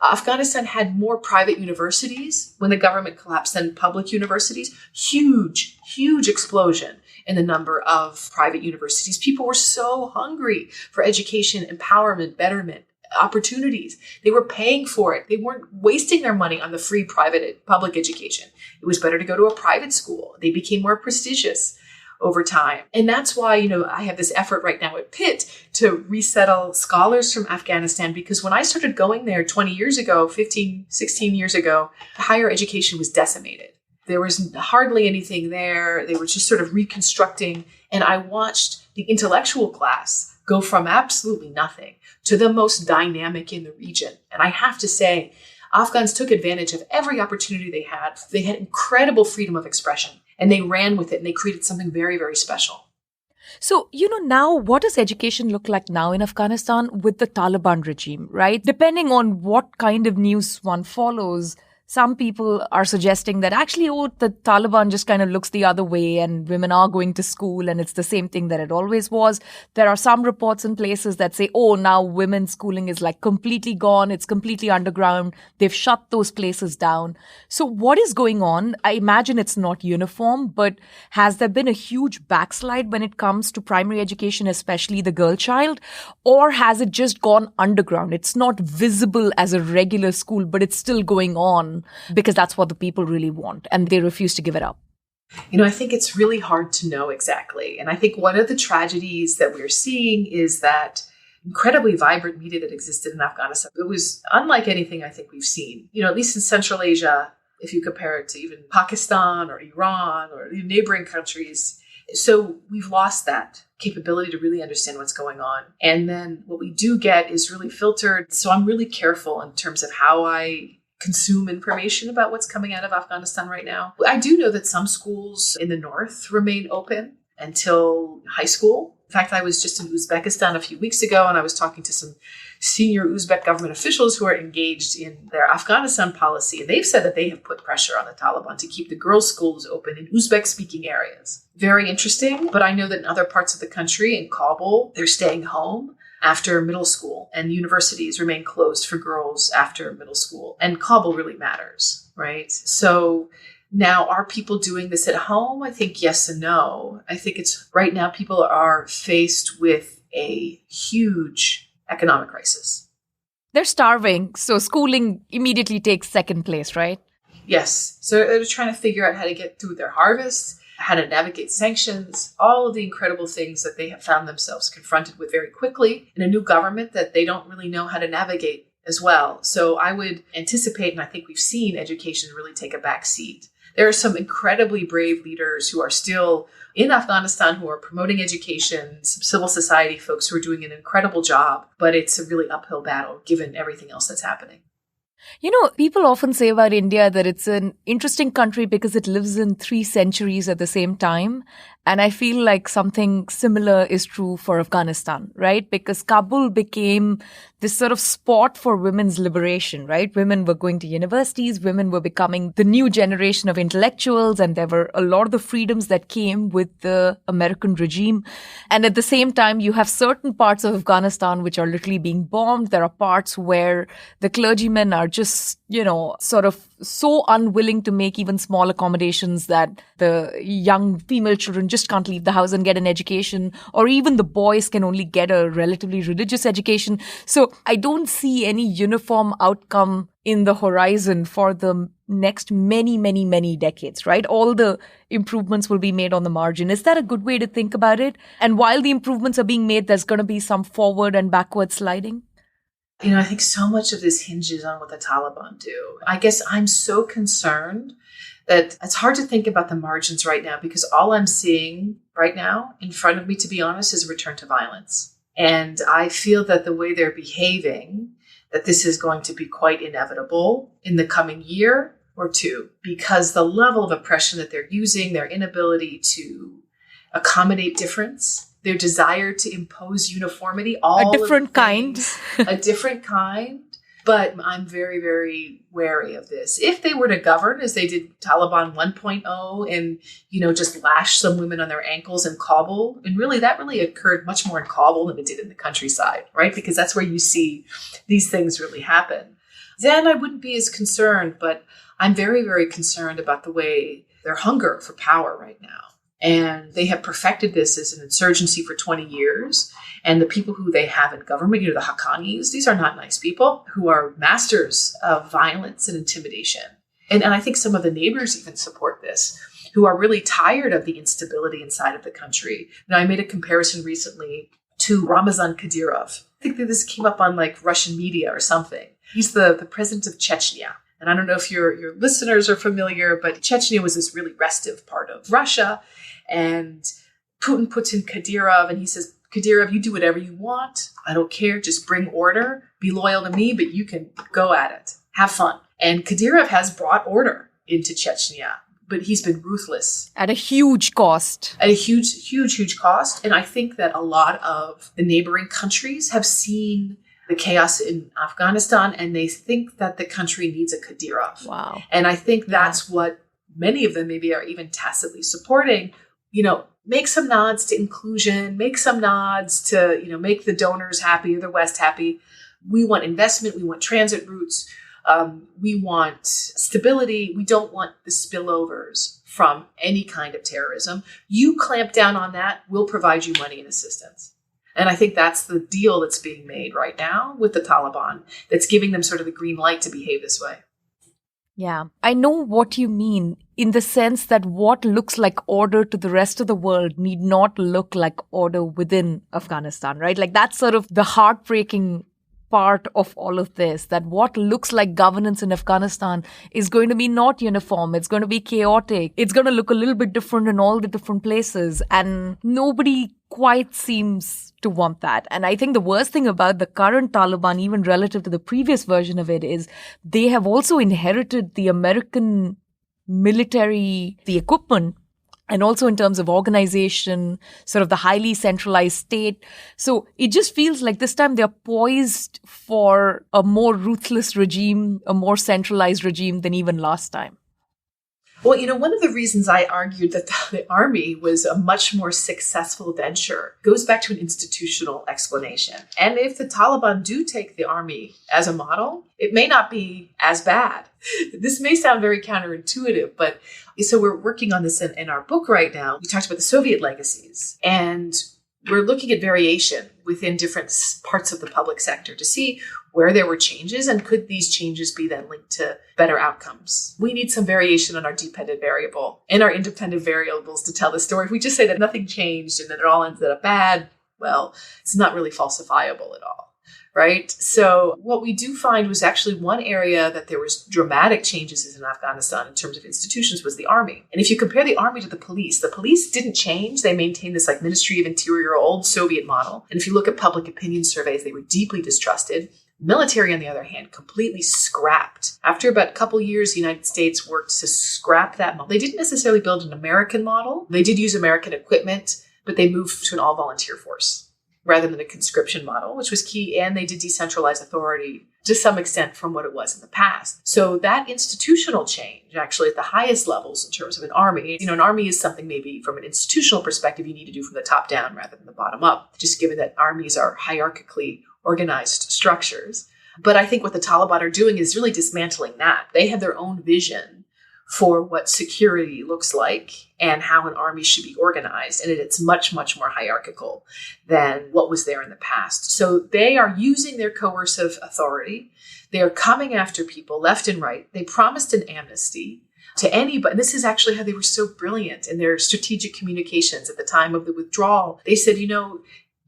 Speaker 2: Afghanistan had more private universities when the government collapsed than public universities. Huge, huge explosion in the number of private universities. People were so hungry for education, empowerment, betterment, opportunities. They were paying for it. They weren't wasting their money on the free public education. It was better to go to a private school. They became more prestigious over time. And that's why, I have this effort right now at Pitt to resettle scholars from Afghanistan, because when I started going there 20 years ago, 15, 16 years ago, higher education was decimated. There was hardly anything there. They were just sort of reconstructing. And I watched the intellectual class go from absolutely nothing to the most dynamic in the region. And I have to say, Afghans took advantage of every opportunity they had. They had incredible freedom of expression. And they ran with it and they created something very, very special.
Speaker 1: So, now what does education look like now in Afghanistan with the Taliban regime, right? Depending on what kind of news one follows, Some people are suggesting that actually, the Taliban just kind of looks the other way and women are going to school and it's the same thing that it always was. There are some reports in places that say, now women's schooling is like completely gone. It's completely underground. They've shut those places down. So what is going on? I imagine it's not uniform, but has there been a huge backslide when it comes to primary education, especially the girl child? Or has it just gone underground? It's not visible as a regular school, but it's still going on because that's what the people really want and they refuse to give it up.
Speaker 2: I think it's really hard to know exactly. And I think one of the tragedies that we're seeing is that incredibly vibrant media that existed in Afghanistan. It was unlike anything I think we've seen, at least in Central Asia, if you compare it to even Pakistan or Iran or the neighboring countries. So we've lost that capability to really understand what's going on. And then what we do get is really filtered. So I'm really careful in terms of how I consume information about what's coming out of Afghanistan right now. I do know that some schools in the north remain open until high school. In fact, I was just in Uzbekistan a few weeks ago, and I was talking to some senior Uzbek government officials who are engaged in their Afghanistan policy. And they've said that they have put pressure on the Taliban to keep the girls' schools open in Uzbek-speaking areas. Very interesting. But I know that in other parts of the country, in Kabul, they're staying home after middle school, and universities remain closed for girls after middle school. And Kabul really matters, right? So now, are people doing this at home? I think yes and no. I think it's right now people are faced with a huge economic crisis.
Speaker 1: They're starving, so schooling immediately takes second place, right?
Speaker 2: Yes. So they're trying to figure out how to get through their harvest, how to navigate sanctions, all of the incredible things that they have found themselves confronted with very quickly in a new government that they don't really know how to navigate as well. So I would anticipate, and I think we've seen education really take a back seat. There are some incredibly brave leaders who are still in Afghanistan who are promoting education, some civil society folks who are doing an incredible job, but it's a really uphill battle given everything else that's happening.
Speaker 1: People often say about India that it's an interesting country because it lives in 3 centuries at the same time. And I feel like something similar is true for Afghanistan, right? Because Kabul became this sort of spot for women's liberation, right? Women were going to universities, women were becoming the new generation of intellectuals, and there were a lot of the freedoms that came with the American regime. And at the same time, you have certain parts of Afghanistan which are literally being bombed. There are parts where the clergymen are just, sort of so unwilling to make even small accommodations that the young female children just can't leave the house and get an education, or even the boys can only get a relatively religious education. So I don't see any uniform outcome in the horizon for the next many, many, many decades, right? All the improvements will be made on the margin. Is that a good way to think about it? And while the improvements are being made, there's going to be some forward and backward sliding?
Speaker 2: I think so much of this hinges on what the Taliban do. I guess I'm so concerned that it's hard to think about the margins right now because all I'm seeing right now in front of me, to be honest, is a return to violence. And I feel that the way they're behaving, that this is going to be quite inevitable in the coming year or two, because the level of oppression that they're using, their inability to accommodate difference, their desire to impose uniformity, all
Speaker 1: a different kind.
Speaker 2: A different kind. But I'm very, very wary of this. If they were to govern as they did Taliban 1.0 and, just lash some women on their ankles in Kabul, and that really occurred much more in Kabul than it did in the countryside, right? Because that's where you see these things really happen. Then I wouldn't be as concerned, but I'm very, very concerned about the way their hunger for power right now. And they have perfected this as an insurgency for 20 years. And the people who they have in government, the Haqqanis, these are not nice people who are masters of violence and intimidation. And I think some of the neighbors even support this, who are really tired of the instability inside of the country. I made a comparison recently to Ramzan Kadyrov. I think that this came up on Russian media or something. He's the president of Chechnya. And I don't know if your listeners are familiar, but Chechnya was this really restive part of Russia. And Putin puts in Kadyrov and he says, Kadyrov, you do whatever you want. I don't care. Just bring order. Be loyal to me, but you can go at it. Have fun. And Kadyrov has brought order into Chechnya, but he's been ruthless.
Speaker 1: At a huge cost.
Speaker 2: At a huge, huge, huge cost. And I think that a lot of the neighboring countries have seen the chaos in Afghanistan, and they think that the country needs a Kadyrov.
Speaker 1: Wow.
Speaker 2: And I think that's what many of them maybe are even tacitly supporting. Make some nods to inclusion, make some nods to, make the donors happy or the West happy. We want investment. We want transit routes. We want stability. We don't want the spillovers from any kind of terrorism. You clamp down on that, we'll provide you money and assistance. And I think that's the deal that's being made right now with the Taliban that's giving them sort of the green light to behave this way.
Speaker 1: Yeah, I know what you mean in the sense that what looks like order to the rest of the world need not look like order within Afghanistan, right? Like that's sort of the heartbreaking part of all of this, that what looks like governance in Afghanistan is going to be not uniform. It's going to be chaotic. It's going to look a little bit different in all the different places. And nobody quite seems to want that. And I think the worst thing about the current Taliban, even relative to the previous version of it, is they have also inherited the American military, the equipment, and also in terms of organization, sort of the highly centralized state. So it just feels like this time they're poised for a more ruthless regime, a more centralized regime than even last time.
Speaker 2: Well, one of the reasons I argued that the army was a much more successful venture goes back to an institutional explanation. And if the Taliban do take the army as a model, it may not be as bad. This may sound very counterintuitive, but so we're working on this in our book right now. We talked about the Soviet legacies, and we're looking at variation within different parts of the public sector to see where there were changes, and could these changes be then linked to better outcomes? We need some variation on our dependent variable and our independent variables to tell the story. If we just say that nothing changed and that it all ended up bad, well, it's not really falsifiable at all, right? So what we do find was actually one area that there was dramatic changes in Afghanistan in terms of institutions was the army. And if you compare the army to the police didn't change. They maintained this like Ministry of Interior, old Soviet model. And if you look at public opinion surveys, they were deeply distrusted. Military, on the other hand, completely scrapped. After about a couple years, the United States worked to scrap that model. They didn't necessarily build an American model. They did use American equipment, but they moved to an all-volunteer force rather than a conscription model, which was key. And they did decentralize authority to some extent from what it was in the past. So that institutional change, actually at the highest levels in terms of an army, an army is something maybe from an institutional perspective you need to do from the top down rather than the bottom up, just given that armies are hierarchically organized structures. But I think what the Taliban are doing is really dismantling that. They have their own vision for what security looks like and how an army should be organized. And it's much, much more hierarchical than what was there in the past. So they are using their coercive authority. They are coming after people left and right. They promised an amnesty to anybody. This is actually how they were so brilliant in their strategic communications at the time of the withdrawal. They said,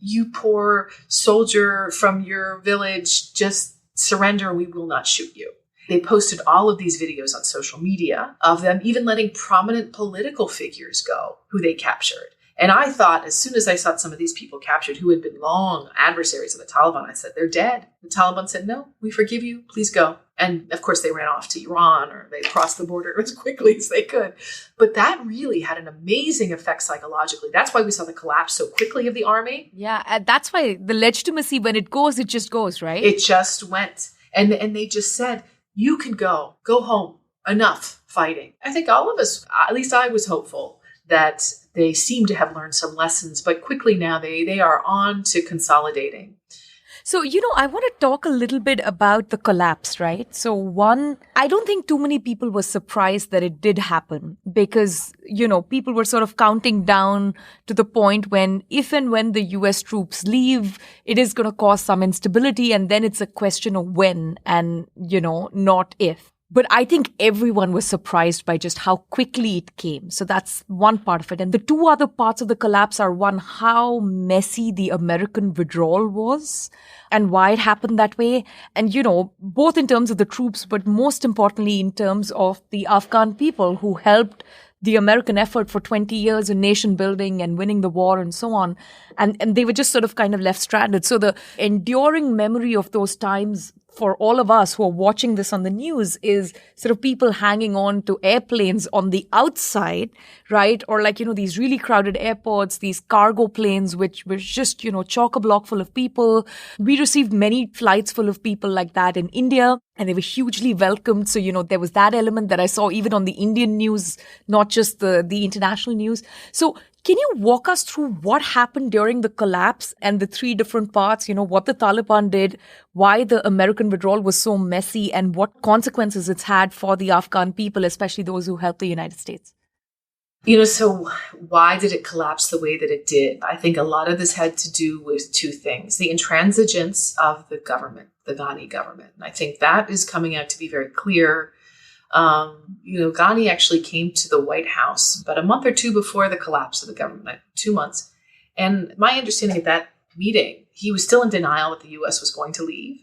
Speaker 2: you poor soldier from your village, just surrender, we will not shoot you. They posted all of these videos on social media of them even letting prominent political figures go who they captured. And I thought, as soon as I saw some of these people captured who had been long adversaries of the Taliban, I said, they're dead. The Taliban said, no, we forgive you. Please go. And of course, they ran off to Iran, or they crossed the border as quickly as they could. But that really had an amazing effect psychologically. That's why we saw the collapse so quickly of the army.
Speaker 1: Yeah, and that's why the legitimacy, when it goes, it just goes, right?
Speaker 2: It just went. And they just said, you can go home. Enough fighting. I think all of us, at least I was hopeful that they seem to have learned some lessons, but quickly now they are on to consolidating.
Speaker 1: So, I want to talk a little bit about the collapse, right? So one, I don't think too many people were surprised that it did happen because, people were sort of counting down to the point when, if and when the US troops leave, it is going to cause some instability. And then it's a question of when and, not if. But I think everyone was surprised by just how quickly it came. So that's one part of it. And the two other parts of the collapse are, one, how messy the American withdrawal was and why it happened that way. And, both in terms of the troops, but most importantly in terms of the Afghan people who helped the American effort for 20 years in nation building and winning the war and so on. And they were just sort of kind of left stranded. So the enduring memory of those times for all of us who are watching this on the news is sort of people hanging on to airplanes on the outside, right? Or like, these really crowded airports, these cargo planes, which were just, chock-a-block full of people. We received many flights full of people like that in India, and they were hugely welcomed. So, there was that element that I saw even on the Indian news, not just the international news. So can you walk us through what happened during the collapse and the three different parts, what the Taliban did, why the American withdrawal was so messy, and what consequences it's had for the Afghan people, especially those who helped the United States?
Speaker 2: So why did it collapse the way that it did? I think a lot of this had to do with two things. The intransigence of the government, the Ghani government. And I think that is coming out to be very clear. Ghani actually came to the White House about a month or two before the collapse of the government, like 2 months. And my understanding of that meeting, he was still in denial that the U.S. was going to leave.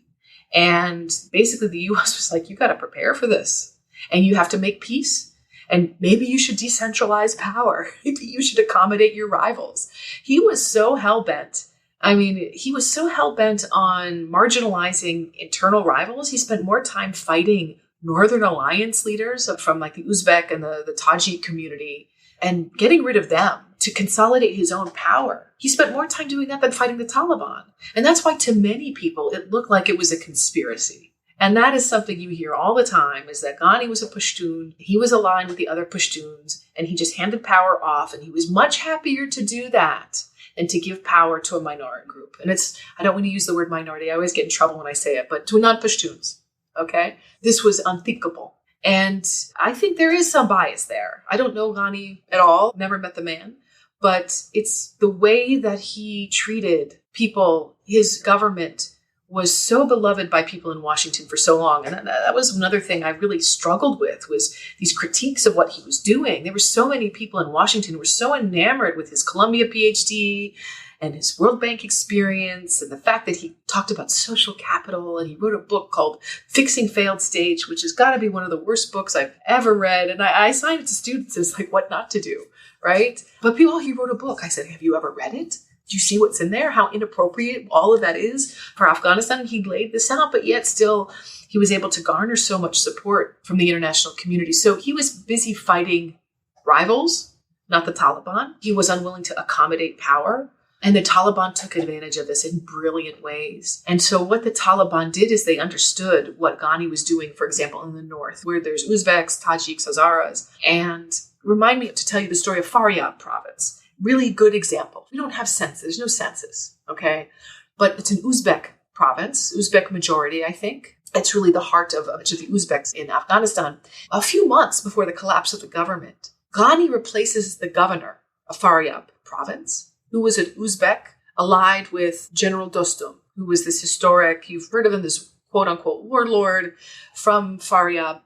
Speaker 2: And basically the U.S. was like, you got to prepare for this and you have to make peace. And maybe you should decentralize power. Maybe you should accommodate your rivals. He was so hell-bent. He was so hell-bent on marginalizing internal rivals. He spent more time fighting Northern Alliance leaders from like the Uzbek and the Tajik community and getting rid of them to consolidate his own power. He spent more time doing that than fighting the Taliban. And that's why to many people, it looked like it was a conspiracy. And that is something you hear all the time, is that Ghani was a Pashtun. He was aligned with the other Pashtuns and he just handed power off. And he was much happier to do that than to give power to a minority group. And I don't want to use the word minority. I always get in trouble when I say it, but to non-Pashtuns. Okay, this was unthinkable. And I think there is some bias there. I don't know Ghani at all, never met the man, but it's the way that he treated people. His government was so beloved by people in Washington for so long. And that was another thing I really struggled with, was these critiques of what he was doing. There were so many people in Washington who were so enamored with his Columbia PhD and his World Bank experience, and the fact that he talked about social capital, and he wrote a book called Fixing Failed States, which has got to be one of the worst books I've ever read. And I assigned it to students as like what not to do, right? But he wrote a book. I said, have you ever read it? Do you see what's in there? How inappropriate all of that is for Afghanistan? He laid this out, but yet still he was able to garner so much support from the international community. So he was busy fighting rivals, not the Taliban. He was unwilling to accommodate power. And the Taliban took advantage of this in brilliant ways. And so what the Taliban did is they understood what Ghani was doing, for example, in the north, where there's Uzbeks, Tajiks, Hazaras. And remind me to tell you the story of Faryab province. Really good example. We don't have census. There's no census, okay? But it's an Uzbek province, Uzbek majority, I think. It's really the heart of much of the Uzbeks in Afghanistan. A few months before the collapse of the government, Ghani replaces the governor of Faryab province, who was an Uzbek, allied with General Dostum, who was this historic, you've heard of him, this quote-unquote warlord from Faryab.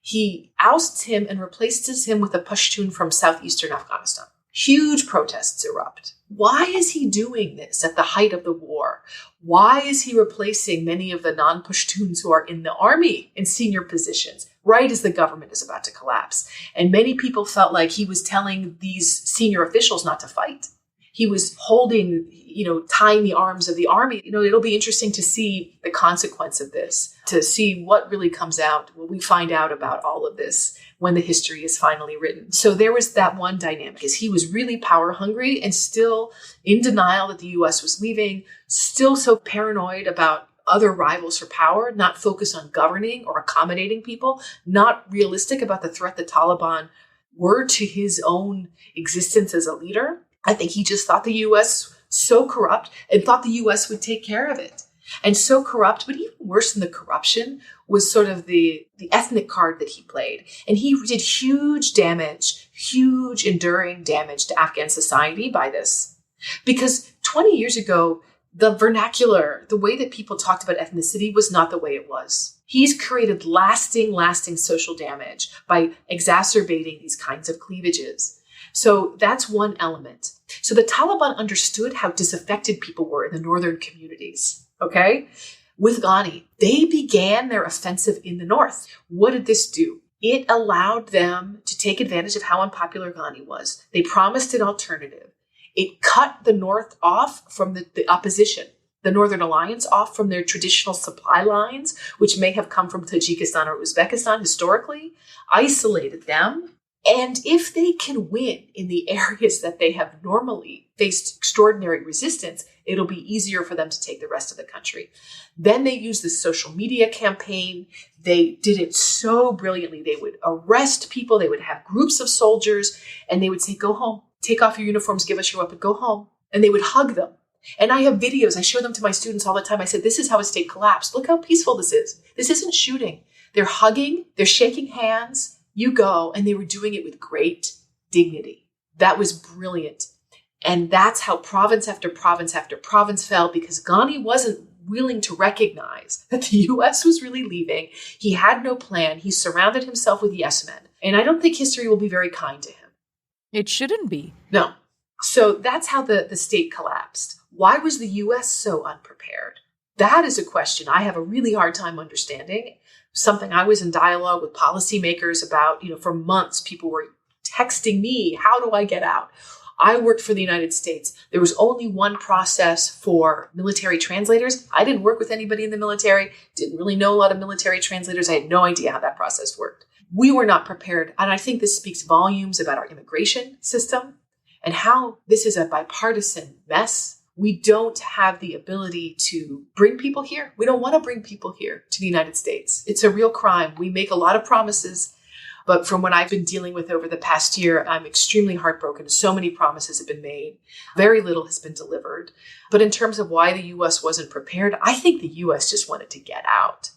Speaker 2: He ousts him and replaces him with a Pashtun from southeastern Afghanistan. Huge protests erupt. Why is he doing this at the height of the war? Why is he replacing many of the non-Pashtuns who are in the army in senior positions, right as the government is about to collapse? And many people felt like he was telling these senior officials not to fight. He was holding, tying the arms of the army. It'll be interesting to see the consequence of this, to see what really comes out, what we find out about all of this when the history is finally written. So there was that one dynamic, is he was really power hungry and still in denial that the U.S. was leaving, still so paranoid about other rivals for power, not focused on governing or accommodating people, not realistic about the threat the Taliban were to his own existence as a leader. I think he just thought the U.S. so corrupt and thought the U.S. would take care of it. And so corrupt, but even worse than the corruption was sort of the ethnic card that he played. And he did huge damage, huge enduring damage to Afghan society by this. Because 20 years ago, the vernacular, the way that people talked about ethnicity was not the way it was. He's created lasting social damage by exacerbating these kinds of cleavages. So that's one element. So the Taliban understood how disaffected people were in the northern communities, okay? With Ghani, they began their offensive in the north. What did this do? It allowed them to take advantage of how unpopular Ghani was. They promised an alternative. It cut the north off from the opposition. the Northern Alliance off from their traditional supply lines, which may have come from Tajikistan or Uzbekistan historically, isolated them. And if they can win in the areas that they have normally faced extraordinary resistance, it'll be easier for them to take the rest of the country. Then they used the social media campaign. They did it so brilliantly. They would arrest people. They would have groups of soldiers, and they would say, go home, take off your uniforms, give us your weapon, go home. And they would hug them. And I have videos. I show them to my students all the time. I said, this is how a state collapsed. Look how peaceful this is. This isn't shooting. They're hugging. They're shaking hands. You go. And they were doing it with great dignity. That was brilliant. And that's how province after province after province fell, because Ghani wasn't willing to recognize that the U.S. was really leaving. He had no plan. He surrounded himself with yes men. And I don't think history will be very kind to him.
Speaker 1: It shouldn't be.
Speaker 2: No. So that's how the state collapsed. Why was the U.S. so unprepared? That is a question I have a really hard time understanding. Something I was in dialogue with policymakers about, for months. People were texting me, how do I get out? I worked for the United States. There was only one process for military translators. I didn't work with anybody in the military, didn't really know a lot of military translators. I had no idea how that process worked. We were not prepared. And I think this speaks volumes about our immigration system and how this is a bipartisan mess. We don't have the ability to bring people here. We don't want to bring people here to the United States. It's a real crime. We make a lot of promises, but from what I've been dealing with over the past year, I'm extremely heartbroken. So many promises have been made. Very little has been delivered. But in terms of why the U.S. wasn't prepared, I think the U.S. just wanted to get out.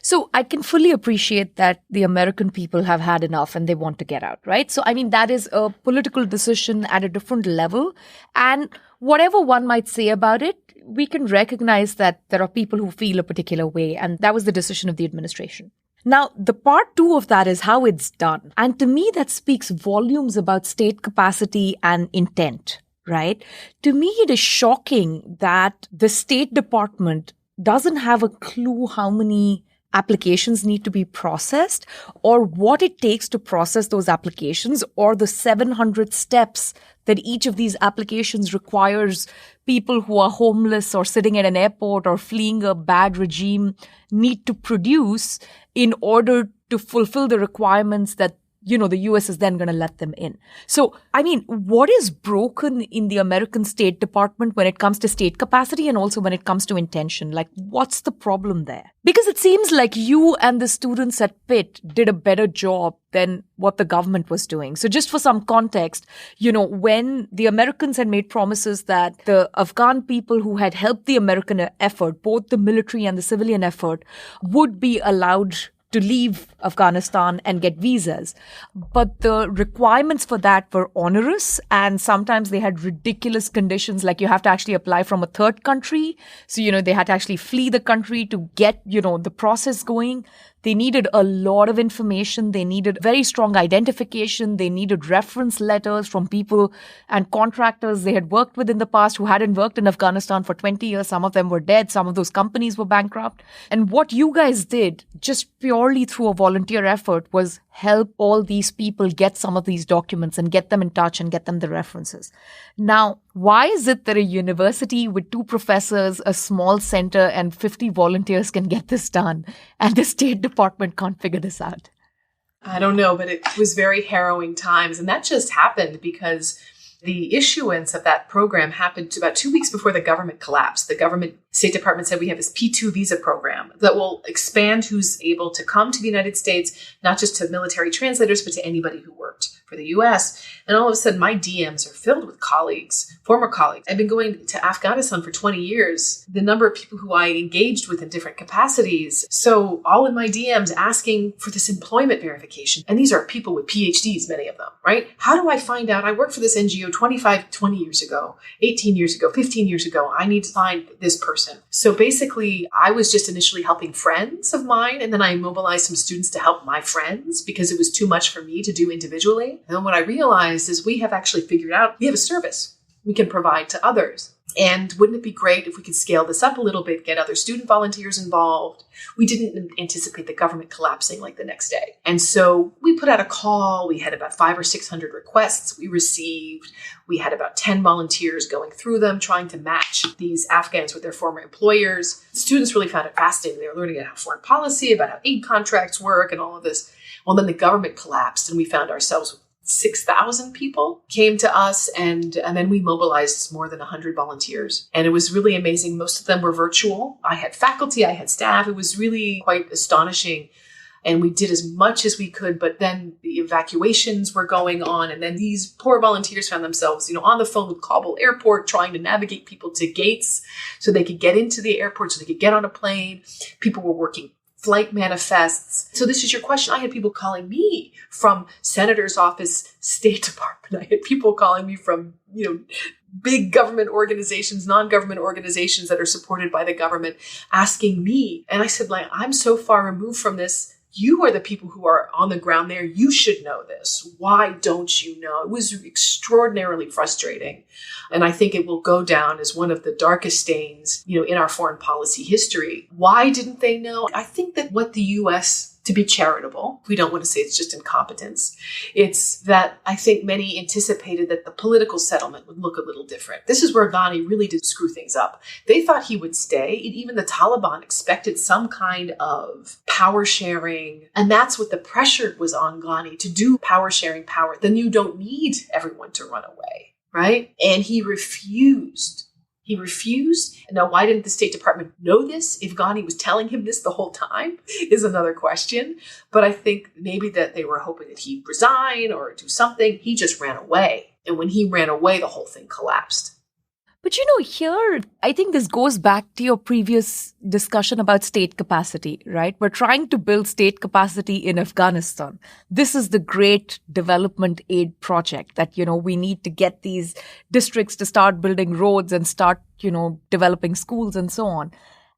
Speaker 1: So I can fully appreciate that the American people have had enough and they want to get out, right? So, I mean, that is a political decision at a different level. And whatever one might say about it, we can recognize that there are people who feel a particular way. And that was the decision of the administration. Now, the part two of that is how it's done. And to me, that speaks volumes about state capacity and intent, right? To me, it is shocking that the State Department doesn't have a clue how many applications need to be processed or what it takes to process those applications or the 700 steps that each of these applications requires people who are homeless or sitting at an airport or fleeing a bad regime need to produce in order to fulfill the requirements that the US is then going to let them in. So, I mean, what is broken in the American State Department when it comes to state capacity and also when it comes to intention? Like, what's the problem there? Because it seems like you and the students at Pitt did a better job than what the government was doing. So just for some context, when the Americans had made promises that the Afghan people who had helped the American effort, both the military and the civilian effort, would be allowed to leave Afghanistan and get visas. But the requirements for that were onerous, and sometimes they had ridiculous conditions, like you have to actually apply from a third country. So, they had to actually flee the country to get, the process going. They needed a lot of information. They needed very strong identification. They needed reference letters from people and contractors they had worked with in the past who hadn't worked in Afghanistan for 20 years. Some of them were dead. Some of those companies were bankrupt. And what you guys did, just purely through a volunteer effort, was help all these people get some of these documents and get them in touch and get them the references. Now, why is it that a university with 2 professors, a small center, and 50 volunteers can get this done, and the State Department can't figure this out?
Speaker 2: I don't know, but it was very harrowing times. And that just happened because the issuance of that program happened about 2 weeks before the government collapsed. The State Department said we have this P2 visa program that will expand who's able to come to the United States, not just to military translators, but to anybody who worked for the U.S. And all of a sudden, my DMs are filled with colleagues, former colleagues. I've been going to Afghanistan for 20 years. The number of people who I engaged with in different capacities. So all in my DMs asking for this employment verification. And these are people with PhDs, many of them, right? How do I find out? I worked for this NGO 20 years ago, 18 years ago, 15 years ago. I need to find this person. So basically, I was just initially helping friends of mine. And then I mobilized some students to help my friends because it was too much for me to do individually. And then what I realized is we have actually figured out we have a service we can provide to others. And wouldn't it be great if we could scale this up a little bit, get other student volunteers involved? We didn't anticipate the government collapsing like the next day. And so we put out a call. We had about 500 or 600 requests we received. We had about 10 volunteers going through them, trying to match these Afghans with their former employers. The students really found it fascinating. They were learning about foreign policy, about how aid contracts work and all of this. Well, then the government collapsed and we found ourselves with 6,000 people came to us, and then we mobilized more than 100 volunteers. And it was really amazing. Most of them were virtual. I had faculty, I had staff. It was really quite astonishing. And we did as much as we could, but then the evacuations were going on. And then these poor volunteers found themselves, on the phone with Kabul airport, trying to navigate people to gates so they could get into the airport, so they could get on a plane. People were working flight manifests. So this is your question. I had people calling me from Senator's office, State Department. I had people calling me from, big government organizations, non-government organizations that are supported by the government, asking me. And I said, I'm so far removed from this. You are the people who are on the ground there. You should know this. Why don't you know? It was extraordinarily frustrating. And I think it will go down as one of the darkest stains, in our foreign policy history. Why didn't they know? I think that what the U.S., to be charitable, we don't want to say it's just incompetence. It's that I think many anticipated that the political settlement would look a little different. This is where Ghani really did screw things up. They thought he would stay. Even the Taliban expected some kind of power sharing. And that's what the pressure was on Ghani, to do power sharing power. Then you don't need everyone to run away, right? And he refused. Now, why didn't the State Department know this? If Ghani was telling him this the whole time is another question. But I think maybe that they were hoping that he'd resign or do something. He just ran away. And when he ran away, the whole thing collapsed.
Speaker 1: But here, I think this goes back to your previous discussion about state capacity, right? We're trying to build state capacity in Afghanistan. This is the great development aid project that, we need to get these districts to start building roads and start, developing schools and so on.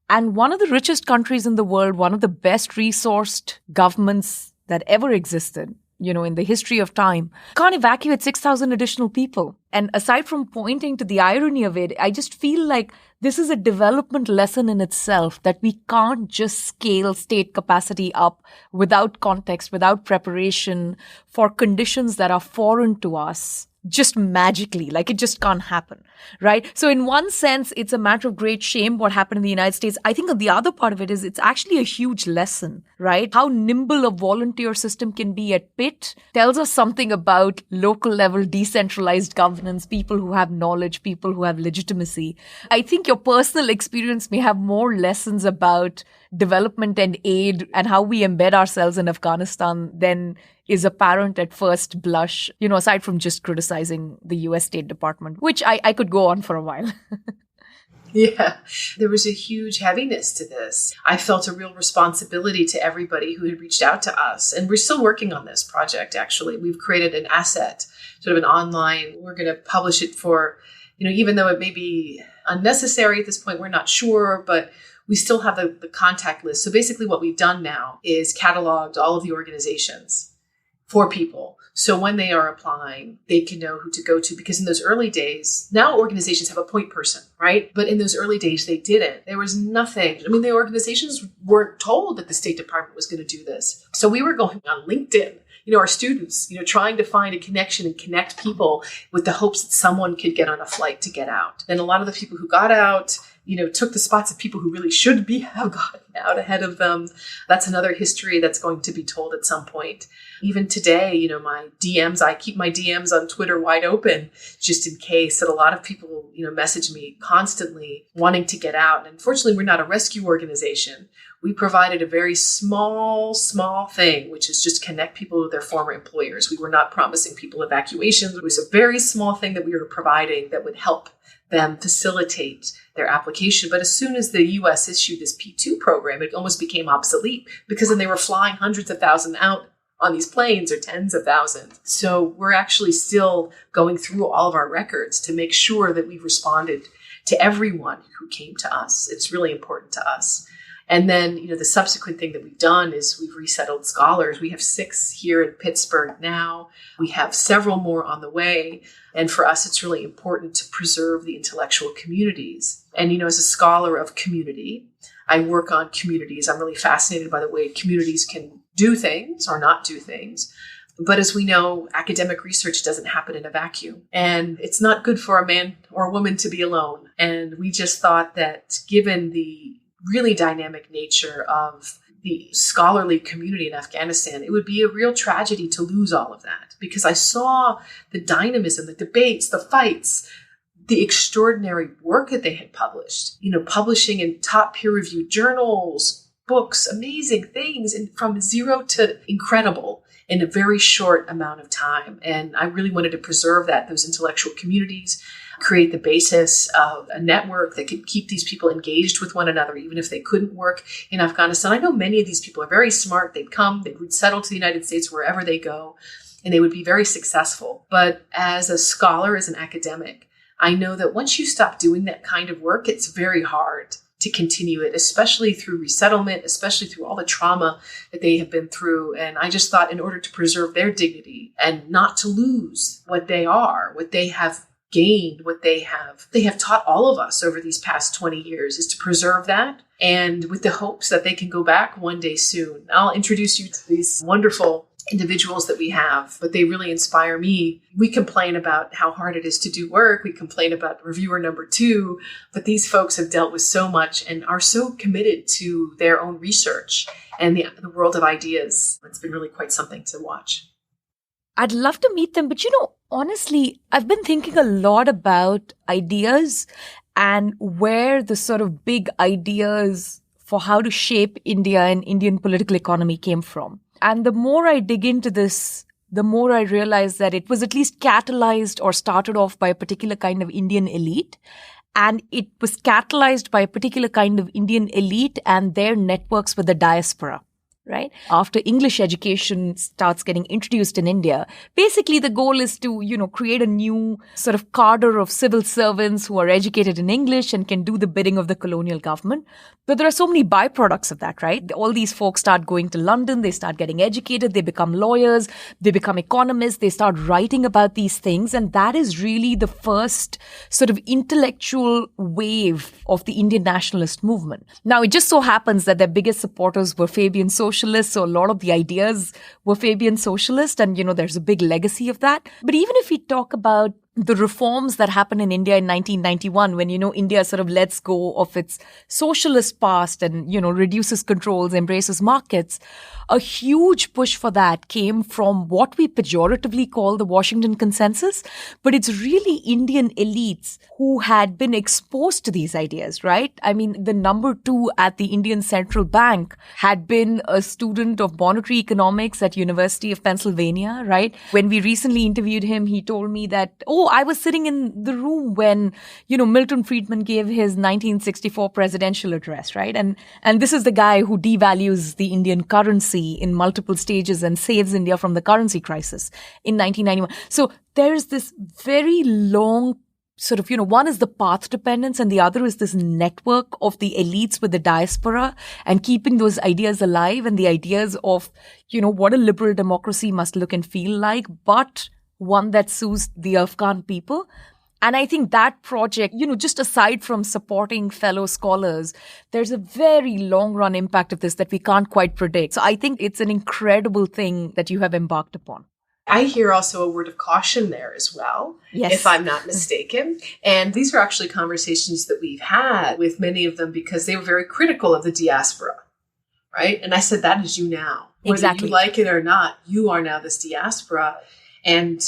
Speaker 1: And one of the richest countries in the world, one of the best resourced governments that ever existed, in the history of time, can't evacuate 6,000 additional people. And aside from pointing to the irony of it, I just feel like this is a development lesson in itself, that we can't just scale state capacity up without context, without preparation for conditions that are foreign to us. Just magically, it just can't happen, right? So in one sense, it's a matter of great shame what happened in the United States. I think the other part of it is it's actually a huge lesson, right? How nimble a volunteer system can be at PIT tells us something about local level decentralized governance, people who have knowledge, people who have legitimacy. I think your personal experience may have more lessons about development and aid and how we embed ourselves in Afghanistan than is apparent at first blush, aside from just criticizing the US State Department, which I could go on for a while.
Speaker 2: Yeah, there was a huge heaviness to this. I felt a real responsibility to everybody who had reached out to us. And we're still working on this project, actually. We've created an asset, sort of an online. We're going to publish it for, even though it may be unnecessary at this point, we're not sure, but we still have the contact list. So basically what we've done now is cataloged all of the organizations for people. So when they are applying, they can know who to go to, because in those early days, now organizations have a point person, right? But in those early days, they didn't. There was nothing. The organizations weren't told that the State Department was going to do this. So we were going on LinkedIn, our students, trying to find a connection and connect people with the hopes that someone could get on a flight to get out. And a lot of the people who got out, took the spots of people who really should have gotten out ahead of them. That's another history that's going to be told at some point. Even today, my DMs, I keep my DMs on Twitter wide open just in case. And a lot of people, message me constantly wanting to get out. And unfortunately, we're not a rescue organization. We provided a very small thing, which is just connect people with their former employers. We were not promising people evacuations. It was a very small thing that we were providing that would help them facilitate their application. But as soon as the U.S. issued this P2 program, it almost became obsolete, because then they were flying hundreds of thousands out on these planes, or tens of thousands. So we're actually still going through all of our records to make sure that we've responded to everyone who came to us. It's really important to us. And then, the subsequent thing that we've done is we've resettled scholars. We have 6 here in Pittsburgh now. We have several more on the way. And for us, it's really important to preserve the intellectual communities. And, as a scholar of community, I work on communities. I'm really fascinated by the way communities can do things or not do things. But as we know, academic research doesn't happen in a vacuum. And it's not good for a man or a woman to be alone. And we just thought that given the really dynamic nature of the scholarly community in Afghanistan, it would be a real tragedy to lose all of that. Because I saw the dynamism, the debates, the fights, the extraordinary work that they had published, publishing in top peer-reviewed journals, books, amazing things, and from zero to incredible in a very short amount of time. And I really wanted to preserve those intellectual communities, create the basis of a network that could keep these people engaged with one another, even if they couldn't work in Afghanistan. I know many of these people are very smart. They would settle to the United States wherever they go, and they would be very successful. But as a scholar, as an academic, I know that once you stop doing that kind of work, it's very hard to continue it, especially through resettlement, especially through all the trauma that they have been through. And I just thought in order to preserve their dignity and not to lose what they are, what they have gained, what they have taught all of us over these past 20 years, is to preserve that. And with the hopes that they can go back one day soon. I'll introduce you to these wonderful individuals that we have, but they really inspire me. We complain about how hard it is to do work. We complain about reviewer number 2, but these folks have dealt with so much and are so committed to their own research and the world of ideas. It's been really quite something to watch.
Speaker 1: I'd love to meet them, but honestly, I've been thinking a lot about ideas and where the sort of big ideas for how to shape India and Indian political economy came from. And the more I dig into this, the more I realize that it was at least catalyzed or started off by a particular kind of Indian elite. And it was catalyzed by a particular kind of Indian elite and their networks with the diaspora. Right? After English education starts getting introduced in India, basically the goal is to, create a new sort of cadre of civil servants who are educated in English and can do the bidding of the colonial government. But there are so many byproducts of that, right? All these folks start going to London, they start getting educated, they become lawyers, they become economists, they start writing about these things. And that is really the first sort of intellectual wave of the Indian nationalist movement. Now, it just so happens that their biggest supporters were Fabian socialists, so a lot of the ideas were Fabian socialist, and there's a big legacy of that. But even if we talk about the reforms that happened in India in 1991, when, India sort of lets go of its socialist past and, reduces controls, embraces markets, a huge push for that came from what we pejoratively call the Washington Consensus. But it's really Indian elites who had been exposed to these ideas, right? I mean, the number 2 at the Indian Central Bank had been a student of monetary economics at University of Pennsylvania, right? When we recently interviewed him, he told me that, I was sitting in the room when, Milton Friedman gave his 1964 presidential address, right? And this is the guy who devalues the Indian currency in multiple stages and saves India from the currency crisis in 1991. So there is this very long sort of, one is the path dependence and the other is this network of the elites with the diaspora and keeping those ideas alive and the ideas of, what a liberal democracy must look and feel like, but one that suits the Afghan people. And I think that project, just aside from supporting fellow scholars, there's a very long run impact of this that we can't quite predict. So I think it's an incredible thing that you have embarked upon.
Speaker 2: I hear also a word of caution there as well,
Speaker 1: yes,
Speaker 2: if I'm not mistaken. And these are actually conversations that we've had with many of them because they were very critical of the diaspora, right? And I said, that is you now.
Speaker 1: Exactly.
Speaker 2: Whether you like it or not, you are now this diaspora. And,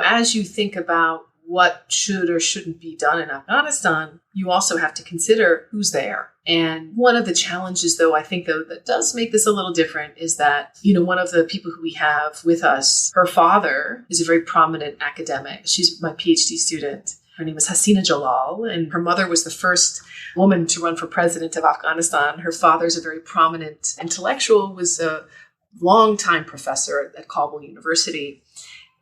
Speaker 2: as you think about what should or shouldn't be done in Afghanistan, you also have to consider who's there. And one of the challenges, though, I think, that does make this a little different is that, one of the people who we have with us, her father is a very prominent academic. She's my PhD student. Her name is Hasina Jalal, and her mother was the first woman to run for president of Afghanistan. Her father's a very prominent intellectual, was a longtime professor at Kabul University,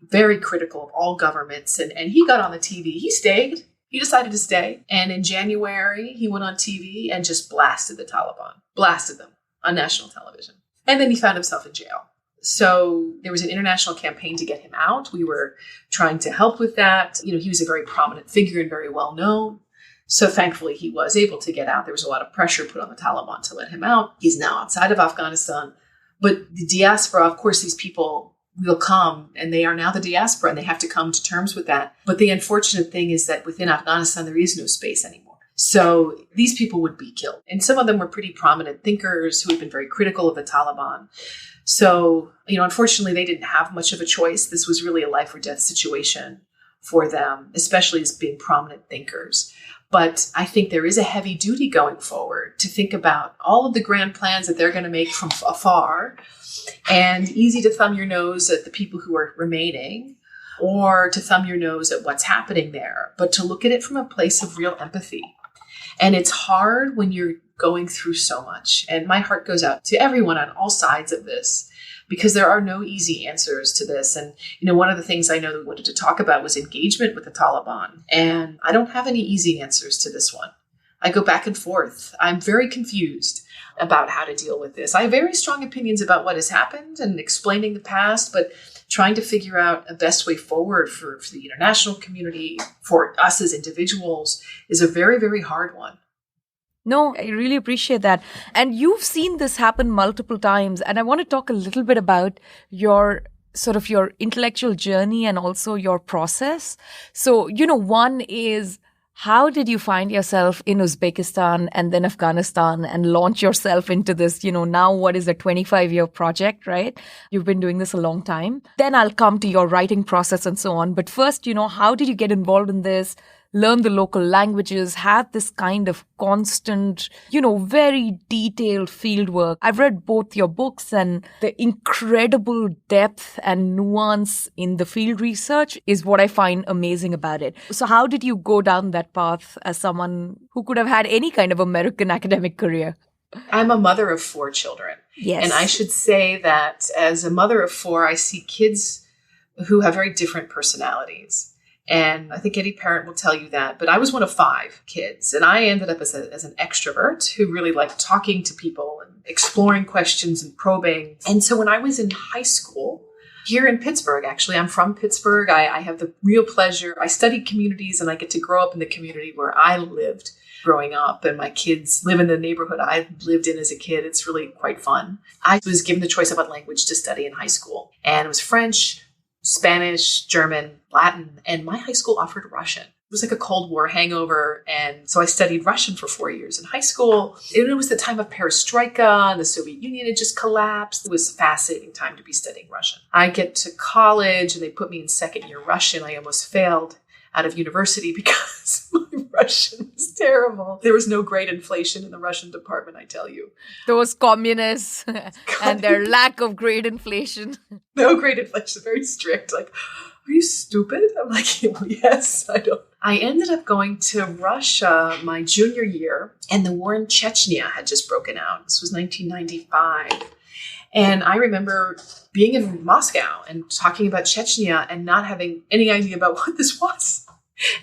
Speaker 2: very critical of all governments. And he got on the TV. He stayed. He decided to stay. And in January, he went on TV and just blasted the Taliban, blasted them on national television. And then he found himself in jail. So there was an international campaign to get him out. We were trying to help with that. You know, he was a very prominent figure and very well known. So thankfully, he was able to get out. There was a lot of pressure put on the Taliban to let him out. He's now outside of Afghanistan. But the diaspora, of course, these people will come, and they are now the diaspora, and they have to come to terms with that. But the unfortunate thing is that within Afghanistan, there is no space anymore. So these people would be killed. And some of them were pretty prominent thinkers who had been very critical of the Taliban. So, you know, unfortunately, they didn't have much of a choice. This was really a life or death situation for them, especially as being prominent thinkers. But I think there is a heavy duty going forward to think about all of the grand plans that they're going to make from afar, and easy to thumb your nose at the people who are remaining, or to thumb your nose at what's happening there, but to look at it from a place of real empathy. And it's hard when you're going through so much. And my heart goes out to everyone on all sides of this, because there are no easy answers to this. And, you know, one of the things I know that we wanted to talk about was engagement with the Taliban. And I don't have any easy answers to this one. I go back and forth. I'm very confused about how to deal with this. I have very strong opinions about what has happened and explaining the past, but trying to figure out a best way forward for the international community, for us as individuals, is a very, very hard one.
Speaker 1: No, I really appreciate that. And you've seen this happen multiple times. And I want to talk a little bit about your intellectual journey and also your process. So, you know, one is, how did you find yourself in Uzbekistan and then Afghanistan and launch yourself into this, you know, now what is a 25-year project, right? You've been doing this a long time. Then I'll come to your writing process and so on. But first, you know, how did you get involved in this? Learn the local languages, have this kind of constant, you know, very detailed field work. I've read both your books, and the incredible depth and nuance in the field research is what I find amazing about it. So how did you go down that path as someone who could have had any kind of American academic career?
Speaker 2: I'm a mother of 4 children.
Speaker 1: Yes.
Speaker 2: And I should say that as a mother of 4, I see kids who have very different personalities. And I think any parent will tell you that. But I was one of 5 kids. And I ended up as an extrovert who really liked talking to people and exploring questions and probing. And so when I was in high school, here in Pittsburgh, actually, I'm from Pittsburgh. I have the real pleasure. I studied communities, and I get to grow up in the community where I lived growing up. And my kids live in the neighborhood I lived in as a kid. It's really quite fun. I was given the choice of what language to study in high school. And it was French, Spanish, German, Latin, and my high school offered Russian. It was like a Cold War hangover. And so I studied Russian for 4 years in high school. It was the time of perestroika, and the Soviet Union had just collapsed. It was a fascinating time to be studying Russian. I get to college, and they put me in second year Russian. I almost failed out of university because my Russian was terrible. There was no great inflation in the Russian department, I tell you.
Speaker 1: Those communists and their lack of grade inflation.
Speaker 2: No grade inflation, very strict. Like, are you stupid? I'm like, well, yes, I don't. I ended up going to Russia my junior year, and the war in Chechnya had just broken out. This was 1995. And I remember being in Moscow and talking about Chechnya and not having any idea about what this was.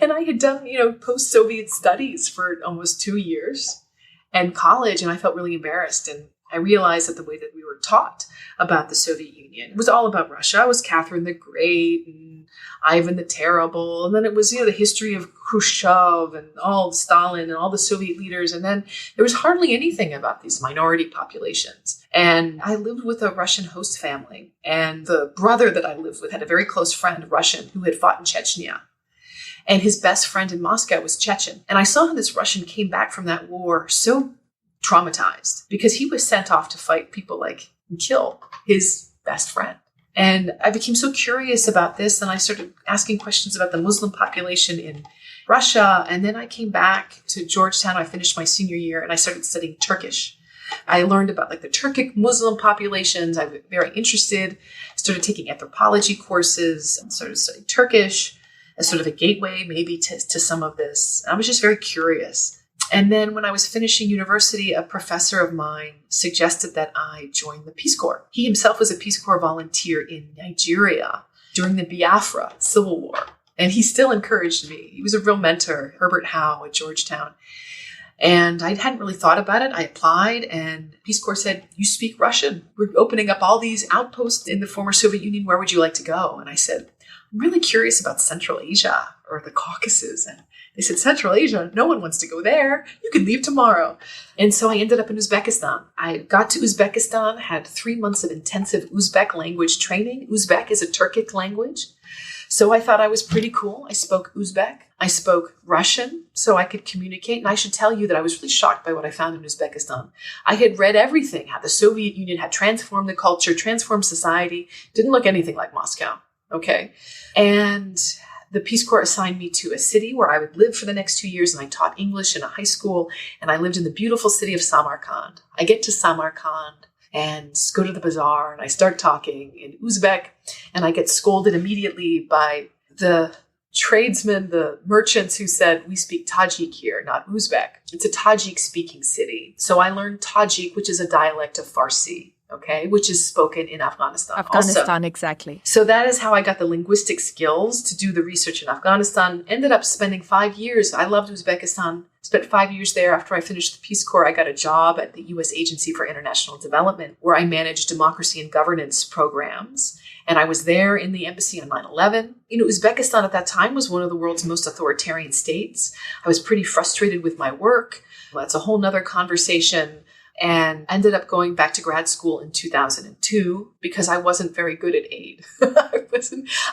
Speaker 2: And I had done, you know, post-Soviet studies for almost 2 years and college, and I felt really embarrassed. And I realized that the way that we were taught about the Soviet Union was all about Russia. It was Catherine the Great and Ivan the Terrible. And then it was, you know, the history of Khrushchev and all Stalin and all the Soviet leaders. And then there was hardly anything about these minority populations. And I lived with a Russian host family. And the brother that I lived with had a very close friend, Russian, who had fought in Chechnya. And his best friend in Moscow was Chechen. And I saw how this Russian came back from that war so traumatized because he was sent off to fight people like and kill his best friend. And I became so curious about this, and I started asking questions about the Muslim population in Russia. And then I came back to Georgetown. I finished my senior year, and I started studying Turkish. I learned about like the Turkic Muslim populations. I was very interested. Started taking anthropology courses and started studying Turkish as sort of a gateway maybe to some of this. I was just very curious. And then when I was finishing university, a professor of mine suggested that I join the Peace Corps. He himself was a Peace Corps volunteer in Nigeria during the Biafra Civil War. And he still encouraged me. He was a real mentor, Herbert Howe at Georgetown. And I hadn't really thought about it. I applied and Peace Corps said, you speak Russian. We're opening up all these outposts in the former Soviet Union. Where would you like to go? And I said, I'm really curious about Central Asia or the Caucasus. And they said, Central Asia? No one wants to go there. You can leave tomorrow. And so I ended up in Uzbekistan. I got to Uzbekistan, had 3 months of intensive Uzbek language training. Uzbek is a Turkic language. So I thought I was pretty cool. I spoke Uzbek. I spoke Russian, so I could communicate. And I should tell you that I was really shocked by what I found in Uzbekistan. I had read everything, how the Soviet Union had transformed the culture, transformed society. Didn't look anything like Moscow. Okay. And the Peace Corps assigned me to a city where I would live for the next 2 years. And I taught English in a high school. And I lived in the beautiful city of Samarkand. I get to Samarkand and go to the bazaar and I start talking in Uzbek and I get scolded immediately by the tradesmen, the merchants who said, we speak Tajik here, not Uzbek. It's a Tajik speaking city. So I learned Tajik, which is a dialect of Farsi, okay, which is spoken in Afghanistan.
Speaker 1: Afghanistan,
Speaker 2: also.
Speaker 1: Exactly.
Speaker 2: So that is how I got the linguistic skills to do the research in Afghanistan. Ended up spending 5 years. I loved Uzbekistan. Spent 5 years there. After I finished the Peace Corps, I got a job at the U.S. Agency for International Development, where I managed democracy and governance programs. And I was there in the embassy on 9/11. Uzbekistan at that time was one of the world's most authoritarian states. I was pretty frustrated with my work. Well, that's a whole nother conversation. And ended up going back to grad school in 2002 because I wasn't very good at aid.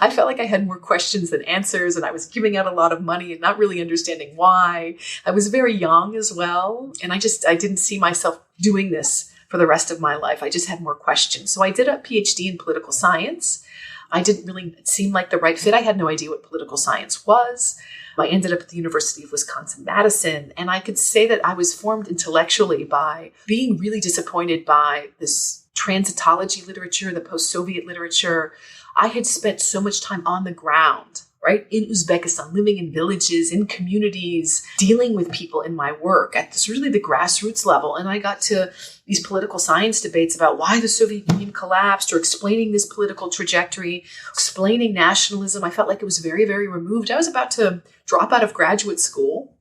Speaker 2: I felt like I had more questions than answers, and I was giving out a lot of money and not really understanding why. I was very young as well, and I didn't see myself doing this for the rest of my life. I just had more questions. So I did a PhD in political science. I didn't really seem like the right fit. I had no idea what political science was. I ended up at the University of Wisconsin-Madison, and I could say that I was formed intellectually by being really disappointed by this transitology literature, the post-Soviet literature. I had spent so much time on the ground, right, in Uzbekistan, living in villages, in communities, dealing with people in my work at this really the grassroots level. And I got to these political science debates about why the Soviet Union collapsed or explaining this political trajectory, explaining nationalism. I felt like it was very, very removed. I was about to drop out of graduate school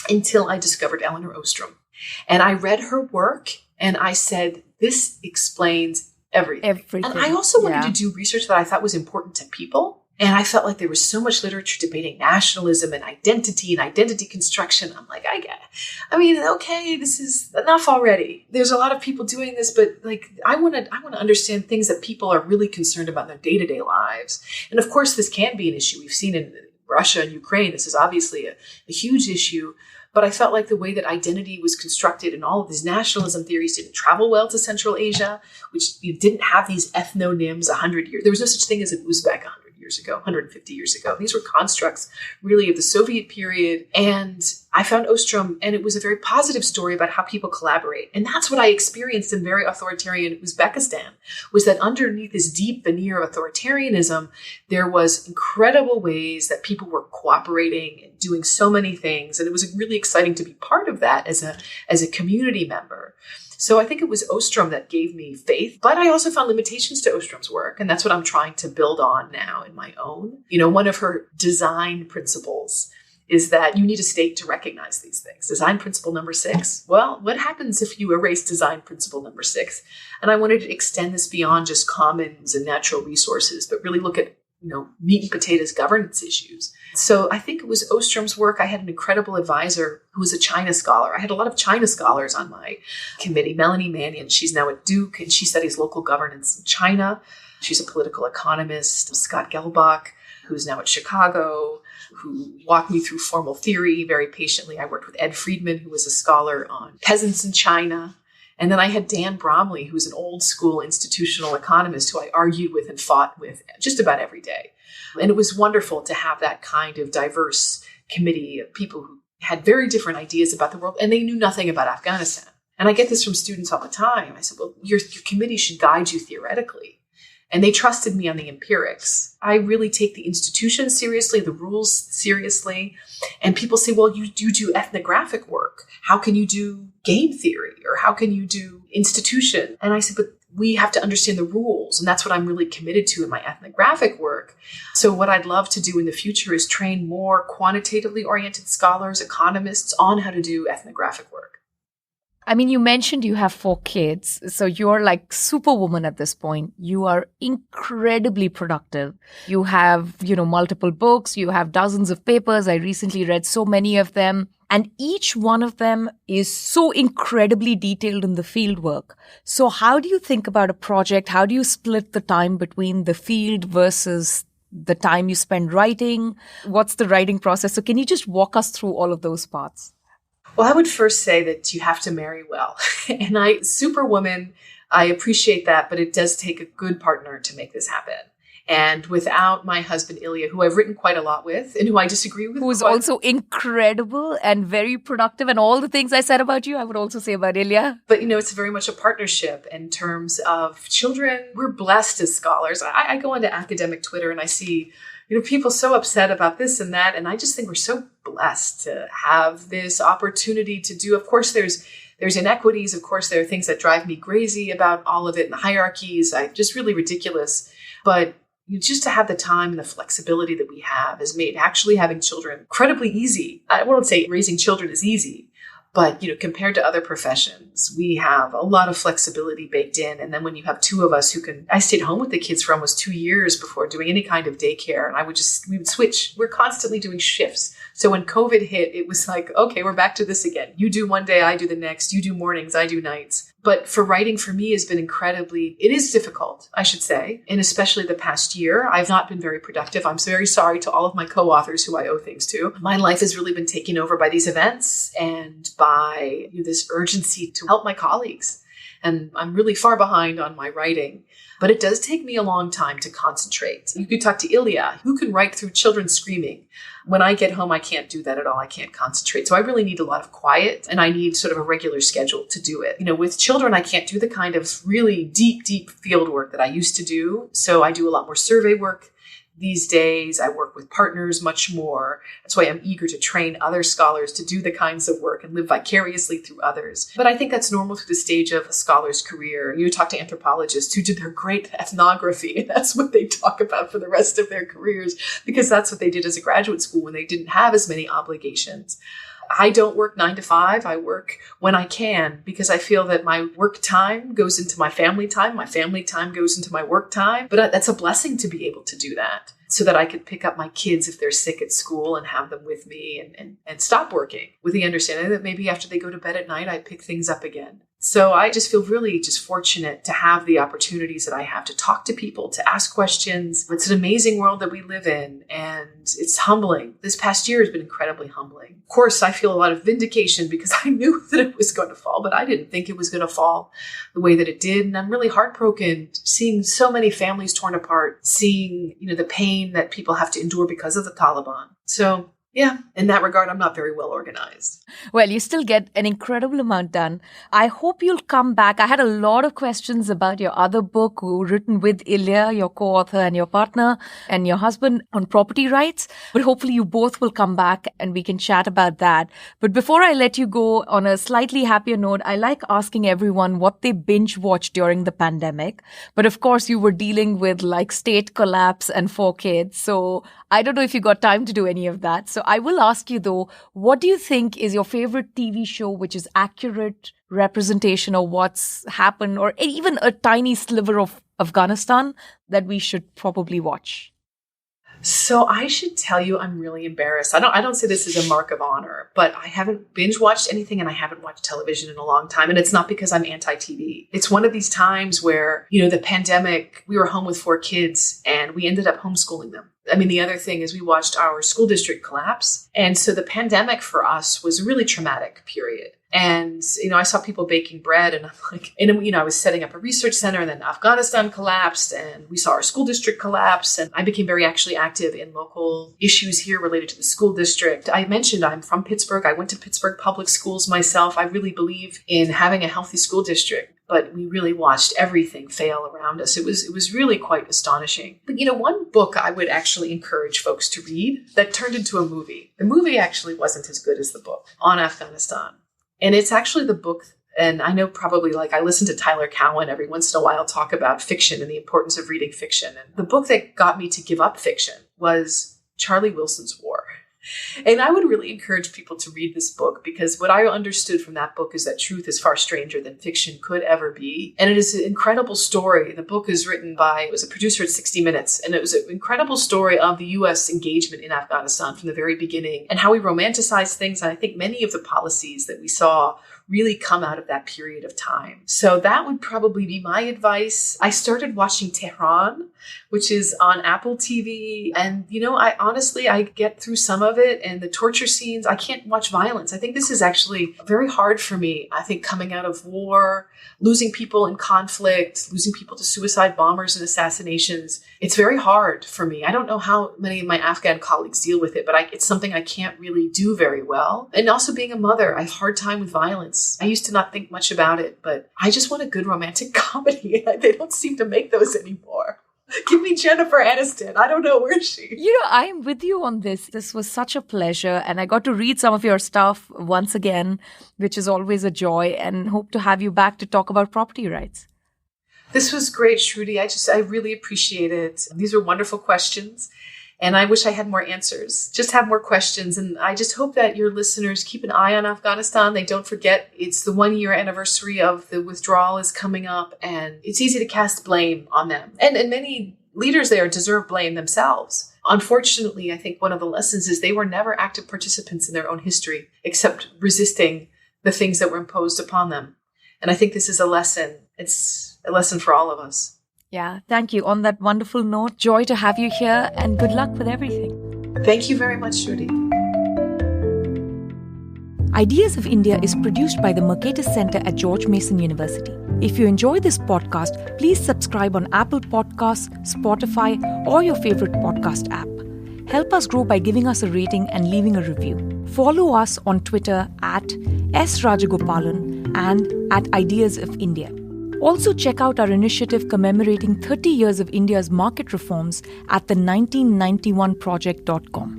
Speaker 2: until I discovered Elinor Ostrom. And I read her work and I said, this explains everything. And I also wanted to do research that I thought was important to people. And I felt like there was so much literature debating nationalism and identity construction. I'm like, okay, this is enough already. There's a lot of people doing this, but like, I want to understand things that people are really concerned about in their day-to-day lives. And of course, this can be an issue. We've seen in Russia and Ukraine, this is obviously a huge issue. But I felt like the way that identity was constructed and all of these nationalism theories didn't travel well to Central Asia, which didn't have these ethnonyms 100 years. There was no such thing as an Uzbek 150 years ago. These were constructs really of the Soviet period. And I found Ostrom, and it was a very positive story about how people collaborate. And that's what I experienced in very authoritarian Uzbekistan, was that underneath this deep veneer of authoritarianism, there was incredible ways that people were cooperating and doing so many things. And it was really exciting to be part of that as a community member. So I think it was Ostrom that gave me faith, but I also found limitations to Ostrom's work. And that's what I'm trying to build on now in my own. One of her design principles is that you need a state to recognize these things. Design principle number 6. Well, what happens if you erase design principle number 6? And I wanted to extend this beyond just commons and natural resources, but really look at meat and potatoes governance issues. So I think it was Ostrom's work. I had an incredible advisor who was a China scholar. I had a lot of China scholars on my committee. Melanie Mannion, she's now at Duke, and she studies local governance in China. She's a political economist. Scott Gelbach, who's now at Chicago, who walked me through formal theory very patiently. I worked with Ed Friedman, who was a scholar on peasants in China. And then I had Dan Bromley, who's an old school institutional economist who I argued with and fought with just about every day. And it was wonderful to have that kind of diverse committee of people who had very different ideas about the world, and they knew nothing about Afghanistan. And I get this from students all the time. I said, well, your committee should guide you theoretically. And they trusted me on the empirics. I really take the institutions seriously, the rules seriously. And people say, well, you do ethnographic work. How can you do game theory? Or how can you do institution? And I said, but we have to understand the rules. And that's what I'm really committed to in my ethnographic work. So what I'd love to do in the future is train more quantitatively oriented scholars, economists on how to do ethnographic work.
Speaker 1: I mean, you mentioned you have 4 kids, so you're like superwoman at this point. You are incredibly productive. You have, multiple books, you have dozens of papers. I recently read so many of them. And each one of them is so incredibly detailed in the field work. So how do you think about a project? How do you split the time between the field versus the time you spend writing? What's the writing process? So can you just walk us through all of those parts?
Speaker 2: Well, I would first say that you have to marry well. And superwoman, I appreciate that, but it does take a good partner to make this happen. And without my husband, Ilya, who I've written quite a lot with and who I disagree with.
Speaker 1: Who is also incredible and very productive. And all the things I said about you, I would also say about Ilya.
Speaker 2: But, it's very much a partnership in terms of children. We're blessed as scholars. I go onto academic Twitter and I see people so upset about this and that. And I just think we're so blessed to have this opportunity to do. Of course, there's inequities. Of course, there are things that drive me crazy about all of it. And the hierarchies, just really ridiculous. But just to have the time and the flexibility that we have has made actually having children incredibly easy. I won't say raising children is easy, but, compared to other professions, we have a lot of flexibility baked in. And then when you have 2 of us I stayed home with the kids for almost 2 years before doing any kind of daycare. And we would switch. We're constantly doing shifts. So when COVID hit, it was like, okay, we're back to this again. You do one day, I do the next. You do mornings, I do nights. But for writing, for me, has been it is difficult, I should say. And especially the past year, I've not been very productive. I'm very sorry to all of my co-authors who I owe things to. My life has really been taken over by these events and by this urgency to help my colleagues. And I'm really far behind on my writing. But it does take me a long time to concentrate. You could talk to Ilya, who can write through children screaming. When I get home, I can't do that at all. I can't concentrate. So I really need a lot of quiet, and I need sort of a regular schedule to do it. With children, I can't do the kind of really deep field work that I used to do. So I do a lot more survey work. These days, I work with partners much more. That's why I'm eager to train other scholars to do the kinds of work and live vicariously through others. But I think that's normal through the stage of a scholar's career. You talk to anthropologists who did their great ethnography, and that's what they talk about for the rest of their careers, because that's what they did as a graduate school when they didn't have as many obligations. I don't work 9 to 5. I work when I can because I feel that my work time goes into my family time. My family time goes into my work time. But that's a blessing to be able to do that so that I could pick up my kids if they're sick at school and have them with me and stop working with the understanding that maybe after they go to bed at night, I pick things up again. So I just feel really just fortunate to have the opportunities that I have to talk to people, to ask questions. It's an amazing world that we live in, and it's humbling. This past year has been incredibly humbling. Of course, I feel a lot of vindication because I knew that it was going to fall, but I didn't think it was going to fall the way that it did. And I'm really heartbroken seeing so many families torn apart, seeing, the pain that people have to endure because of the Taliban. So yeah, in that regard, I'm not very well organized.
Speaker 1: Well, you still get an incredible amount done. I hope you'll come back. I had a lot of questions about your other book written with Ilya, your co-author and your partner and your husband on property rights. But hopefully you both will come back and we can chat about that. But before I let you go on a slightly happier note, I like asking everyone what they binge watched during the pandemic. But of course, you were dealing with state collapse and 4 kids. So I don't know if you got time to do any of that. So I will ask you, though, what do you think is your favorite TV show which is accurate representation of what's happened, or even a tiny sliver of Afghanistan that we should probably watch?
Speaker 2: So I should tell you, I'm really embarrassed. I don't say this as a mark of honor, but I haven't binge watched anything and I haven't watched television in a long time. And it's not because I'm anti-TV. It's one of these times where, the pandemic, we were home with 4 kids and we ended up homeschooling them. I mean, the other thing is we watched our school district collapse. And so the pandemic for us was a really traumatic period. And, I saw people baking bread and I'm like, I was setting up a research center and then Afghanistan collapsed and we saw our school district collapse. And I became very actually active in local issues here related to the school district. I mentioned I'm from Pittsburgh. I went to Pittsburgh public schools myself. I really believe in having a healthy school district. But we really watched everything fail around us. It was really quite astonishing. But, one book I would actually encourage folks to read that turned into a movie. The movie actually wasn't as good as the book on Afghanistan. And it's actually the book, And I know probably I listen to Tyler Cowen every once in a while talk about fiction and the importance of reading fiction. And the book that got me to give up fiction was Charlie Wilson's War. And I would really encourage people to read this book, because what I understood from that book is that truth is far stranger than fiction could ever be. And it is an incredible story. The book is written by, it was a producer at 60 Minutes, and it was an incredible story of the U.S. engagement in Afghanistan from the very beginning and how we romanticized things. And I think many of the policies that we saw really come out of that period of time. So that would probably be my advice. I started watching Tehran, which is on Apple TV. And, I get through some of it, and the torture scenes, I can't watch violence. I think this is actually very hard for me. I think coming out of war, losing people in conflict, losing people to suicide bombers and assassinations, it's very hard for me. I don't know how many of my Afghan colleagues deal with it, but it's something I can't really do very well. And also being a mother, I have a hard time with violence. I used to not think much about it, but I just want a good romantic comedy. They don't seem to make those anymore. Give me Jennifer Aniston. I don't know, where is she?
Speaker 1: I'm with you on this. This was such a pleasure. And I got to read some of your stuff once again, which is always a joy, and hope to have you back to talk about property rights.
Speaker 2: This was great, Shruti. I really appreciate it. These were wonderful questions. And I wish I had more answers. Just have more questions. And I just hope that your listeners keep an eye on Afghanistan. They don't forget it's the 1-year anniversary of the withdrawal is coming up, and it's easy to cast blame on them. And many leaders there deserve blame themselves. Unfortunately, I think one of the lessons is they were never active participants in their own history, except resisting the things that were imposed upon them. And I think this is a lesson. It's a lesson for all of us.
Speaker 1: Yeah, thank you. On that wonderful note, joy to have you here, and good luck with everything.
Speaker 2: Thank you very much, Shruti.
Speaker 1: Ideas of India is produced by the Mercatus Center at George Mason University. If you enjoy this podcast, please subscribe on Apple Podcasts, Spotify, or your favorite podcast app. Help us grow by giving us a rating and leaving a review. Follow us on Twitter at @SRajagopalan and at Ideas of India. Also, check out our initiative commemorating 30 years of India's market reforms at the 1991project.com.